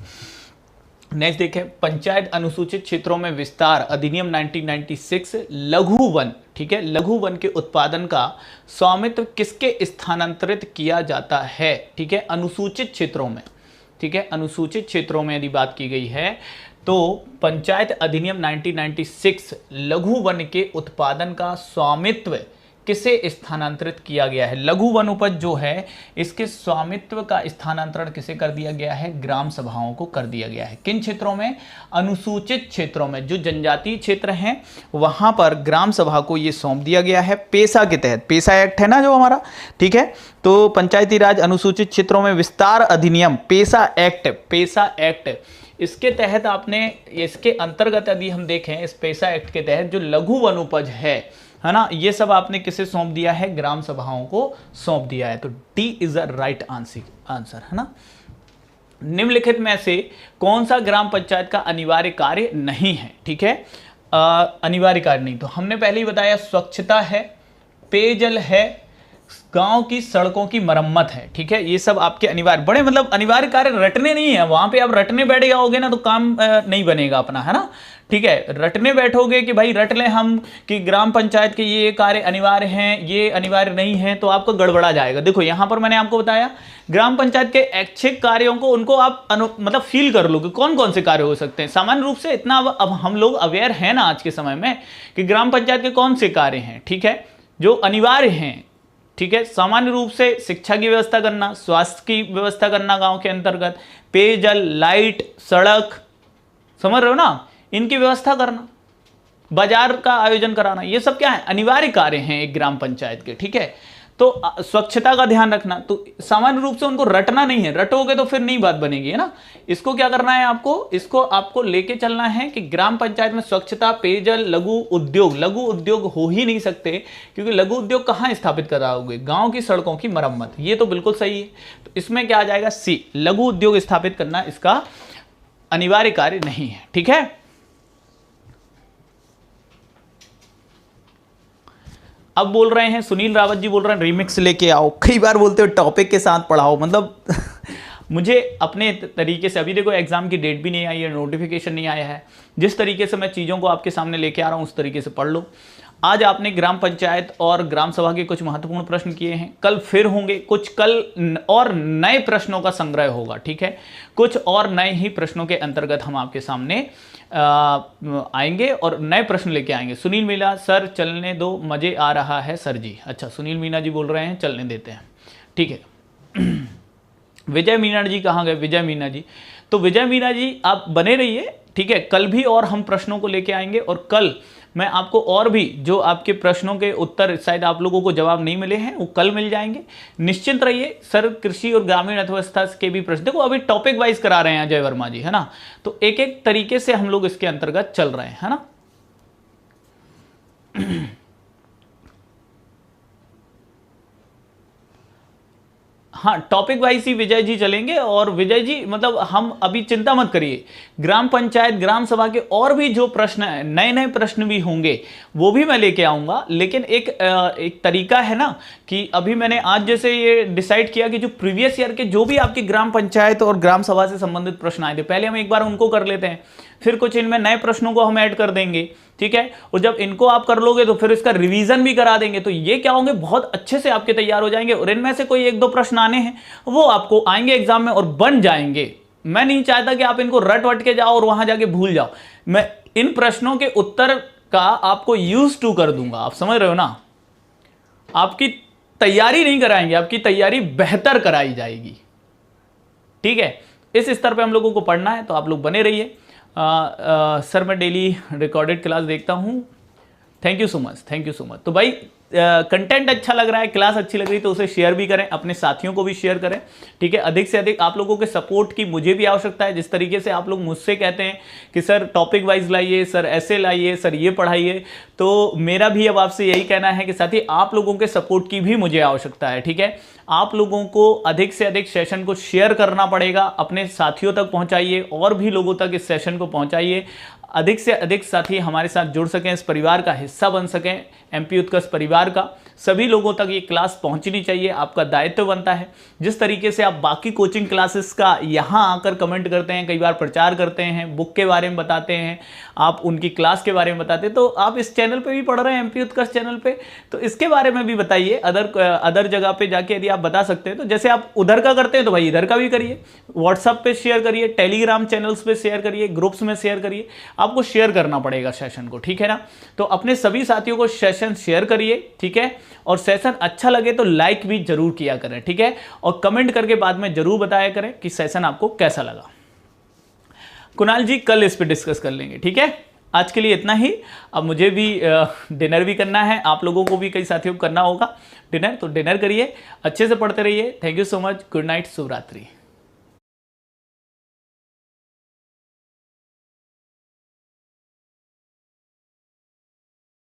Next देखें, पंचायत अनुसूचित क्षेत्रों में विस्तार अधिनियम 1996 लघु वन, ठीक है, लघु वन के उत्पादन का स्वामित्व किसके स्थानांतरित किया जाता है, ठीक है, अनुसूचित क्षेत्रों में, ठीक है। अनुसूचित क्षेत्रों में यदि बात की गई है तो पंचायत अधिनियम 1996 लघु वन के उत्पादन का स्वामित्व किसे स्थानांतरित किया गया है। लघु वन उपज जो है इसके स्वामित्व का स्थानांतरण किसे कर दिया गया है, ग्राम सभाओं को कर दिया गया है। किन क्षेत्रों में, अनुसूचित क्षेत्रों में, जो जनजातीय क्षेत्र हैं वहां पर ग्राम सभा को ये सौंप दिया गया है पेशा के तहत। पेशा एक्ट है ना जो हमारा, ठीक है। तो पंचायती राज अनुसूचित क्षेत्रों में विस्तार अधिनियम, पेशा एक्ट, इसके तहत आपने, इसके अंतर्गत यदि हम देखें इस पेशा एक्ट के तहत जो लघु वन उपज है ना, ये सब आपने किसे सौंप दिया है, ग्राम सभाओं को सौंप दिया है। तो D is a right answer, है ना। निम्नलिखित में से कौन सा ग्राम पंचायत का अनिवार्य कार्य नहीं है, ठीक है, अनिवार्य कार्य नहीं, तो हमने पहले ही बताया स्वच्छता है, पेयजल है, गांव की सड़कों की मरम्मत है, ठीक है। ये सब आपके अनिवार्य, बड़े मतलब अनिवार्य कार्य रटने नहीं है, वहां पे आप रटने बैठ जाओगे ना तो काम नहीं बनेगा अपना, है ना, ठीक है। रटने बैठोगे कि भाई रट लें हम कि ग्राम पंचायत के ये कार्य अनिवार्य हैं, ये अनिवार्य नहीं है, तो आपको गड़बड़ा जाएगा। देखो यहां पर मैंने आपको बताया ग्राम पंचायत के ऐच्छिक कार्यों को, उनको आप मतलब फील कर लो कि कौन कौन से कार्य हो सकते हैं। सामान्य रूप से इतना अब हम लोग अवेयर हैं ना आज के समय में कि ग्राम पंचायत के कौन से कार्य हैं, ठीक है, जो अनिवार्य हैं, ठीक है। सामान्य रूप से शिक्षा की व्यवस्था करना, स्वास्थ्य की व्यवस्था करना गांव के अंतर्गत, पेयजल, लाइट, सड़क, समझ रहे हो ना, इनकी व्यवस्था करना, बाजार का आयोजन कराना, ये सब क्या है, अनिवार्य कार्य हैं एक ग्राम पंचायत के, ठीक है। तो स्वच्छता का ध्यान रखना, तो सामान्य रूप से उनको रटना नहीं है, रटोगे तो फिर नहीं बात बनेगी, है ना। इसको क्या करना है इसको आपको लेके चलना है कि ग्राम पंचायत में स्वच्छता, पेयजल, लघु उद्योग हो ही नहीं सकते, क्योंकि लघु उद्योग कहां स्थापित कराओगे, गांव की सड़कों की मरम्मत, ये तो बिल्कुल सही है। तो इसमें क्या आ जाएगा, सी, लघु उद्योग स्थापित करना इसका अनिवार्य कार्य नहीं है, ठीक है। अब बोल रहे हैं सुनील रावत जी, बोल रहे हैं रिमिक्स लेके आओ, कई बार बोलते हो टॉपिक के साथ पढ़ाओ, मतलब मुझे अपने तरीके से, अभी देखो एग्जाम की डेट भी नहीं आई है, नोटिफिकेशन नहीं आया है, जिस तरीके से मैं चीज़ों को आपके सामने लेके आ रहा हूँ उस तरीके से पढ़ लो। आज आपने ग्राम पंचायत और ग्राम सभा के कुछ महत्वपूर्ण प्रश्न किए हैं, कल फिर होंगे कुछ, कल और नए प्रश्नों का संग्रह होगा, ठीक है। कुछ और नए ही प्रश्नों के अंतर्गत हम आपके सामने आएंगे और नए प्रश्न लेके आएंगे। सुनील मीणा सर चलने दो, मजे आ रहा है सर जी। अच्छा, सुनील मीणा जी बोल रहे हैं चलने देते हैं, ठीक है। विजय मीणा जी कहाँ गए? विजय मीणा जी, तो विजय मीणा जी आप बने रहिए, ठीक है। कल भी और हम प्रश्नों को लेके आएंगे और कल मैं आपको और भी जो आपके प्रश्नों के उत्तर शायद आप लोगों को जवाब नहीं मिले हैं वो कल मिल जाएंगे। निश्चिंत रहिए। सर कृषि और ग्रामीण अर्थव्यवस्था के भी प्रश्न, देखो अभी टॉपिक वाइज करा रहे हैं अजय वर्मा जी, है ना, तो एक एक तरीके से हम लोग इसके अंतर्गत चल रहे हैं, है ना। हाँ, टॉपिक वाइज ही विजय जी चलेंगे। और विजय जी मतलब हम अभी चिंता मत करिए, ग्राम पंचायत ग्राम सभा के और भी जो प्रश्न है, नए नए प्रश्न भी होंगे वो भी मैं लेके आऊंगा। लेकिन एक तरीका है ना कि अभी मैंने आज जैसे ये डिसाइड किया कि जो प्रीवियस ईयर के जो भी आपकी ग्राम पंचायत और ग्राम सभा से संबंधित प्रश्न आए थे, पहले हम एक बार उनको कर लेते हैं, फिर कुछ इनमें नए प्रश्नों को हम ऐड कर देंगे, ठीक है। और जब इनको आप कर लोगे तो फिर इसका रिवीजन भी करा देंगे, तो ये क्या होंगे, बहुत अच्छे से आपके तैयार हो जाएंगे। और इनमें से कोई एक दो प्रश्न आने हैं वो आपको आएंगे एग्जाम में और बन जाएंगे। मैं नहीं चाहता कि आप इनको रट वट के जाओ और वहां जाके भूल जाओ। मैं इन प्रश्नों के उत्तर का आपको यूज टू कर दूंगा, आप समझ रहे हो ना। आपकी तैयारी नहीं कराएंगे, आपकी तैयारी बेहतर कराई जाएगी, ठीक है। इस स्तर पे हम लोगों को पढ़ना है, तो आप लोग बने रहिए। सर मैं डेली रिकॉर्डेड क्लास देखता हूँ, thank you so much, thank you so much. तो भाई कंटेंट अच्छा लग रहा है, क्लास अच्छी लग रही है तो उसे शेयर भी करें, अपने साथियों को भी शेयर करें, ठीक है। अधिक से अधिक आप लोगों के सपोर्ट की मुझे भी आवश्यकता है। जिस तरीके से आप लोग मुझसे कहते हैं कि सर टॉपिक वाइज लाइए, सर ऐसे लाइए, सर ये पढ़ाइए, तो मेरा भी अब आपसे यही कहना है कि साथ ही आप लोगों के सपोर्ट की भी मुझे आवश्यकता है, ठीक है। आप लोगों को अधिक से अधिक सेशन को शेयर करना पड़ेगा, अपने साथियों तक पहुंचाइए और भी लोगों तक इस सेशन को पहुंचाइए। अधिक से अधिक साथी हमारे साथ जुड़ सकें, इस परिवार का हिस्सा बन सकें, एमपी उत्कर्ष परिवार का। सभी लोगों तक ये क्लास पहुंचनी चाहिए, आपका दायित्व बनता है। जिस तरीके से आप बाकी कोचिंग क्लासेस का यहाँ आकर कमेंट करते हैं, कई बार प्रचार करते हैं, बुक के बारे में बताते हैं, आप उनकी क्लास के बारे में बताते हैं, तो आप इस चैनल पे भी पढ़ रहे हैं, एमपी उत्कर्ष चैनल पे, तो इसके बारे में भी बताइए। अदर जगह पे जाके यदि आप बता सकते हैं तो जैसे आप उधर का करते हैं तो भाई इधर का भी करिए, व्हाट्सएप पे शेयर करिए, टेलीग्राम चैनल्स पे शेयर करिए, ग्रुप्स में शेयर करिए। आपको शेयर करना पड़ेगा सेशन को, ठीक है ना। तो अपने सभी साथियों को सेशन शेयर करिए, ठीक है। और सेशन अच्छा लगे तो लाइक भी जरूर किया करें, ठीक है। और कमेंट करके बाद में जरूर बताया करें कि सेशन आपको कैसा लगा। कुणाल जी कल इस पे डिस्कस कर लेंगे, ठीक है। आज के लिए इतना ही। अब मुझे भी डिनर भी करना है, आप लोगों को भी कई साथियों को करना होगा डिनर, तो डिनर करिए, अच्छे से पढ़ते रहिए। Thank you so much, good night, शुभ रात्रि।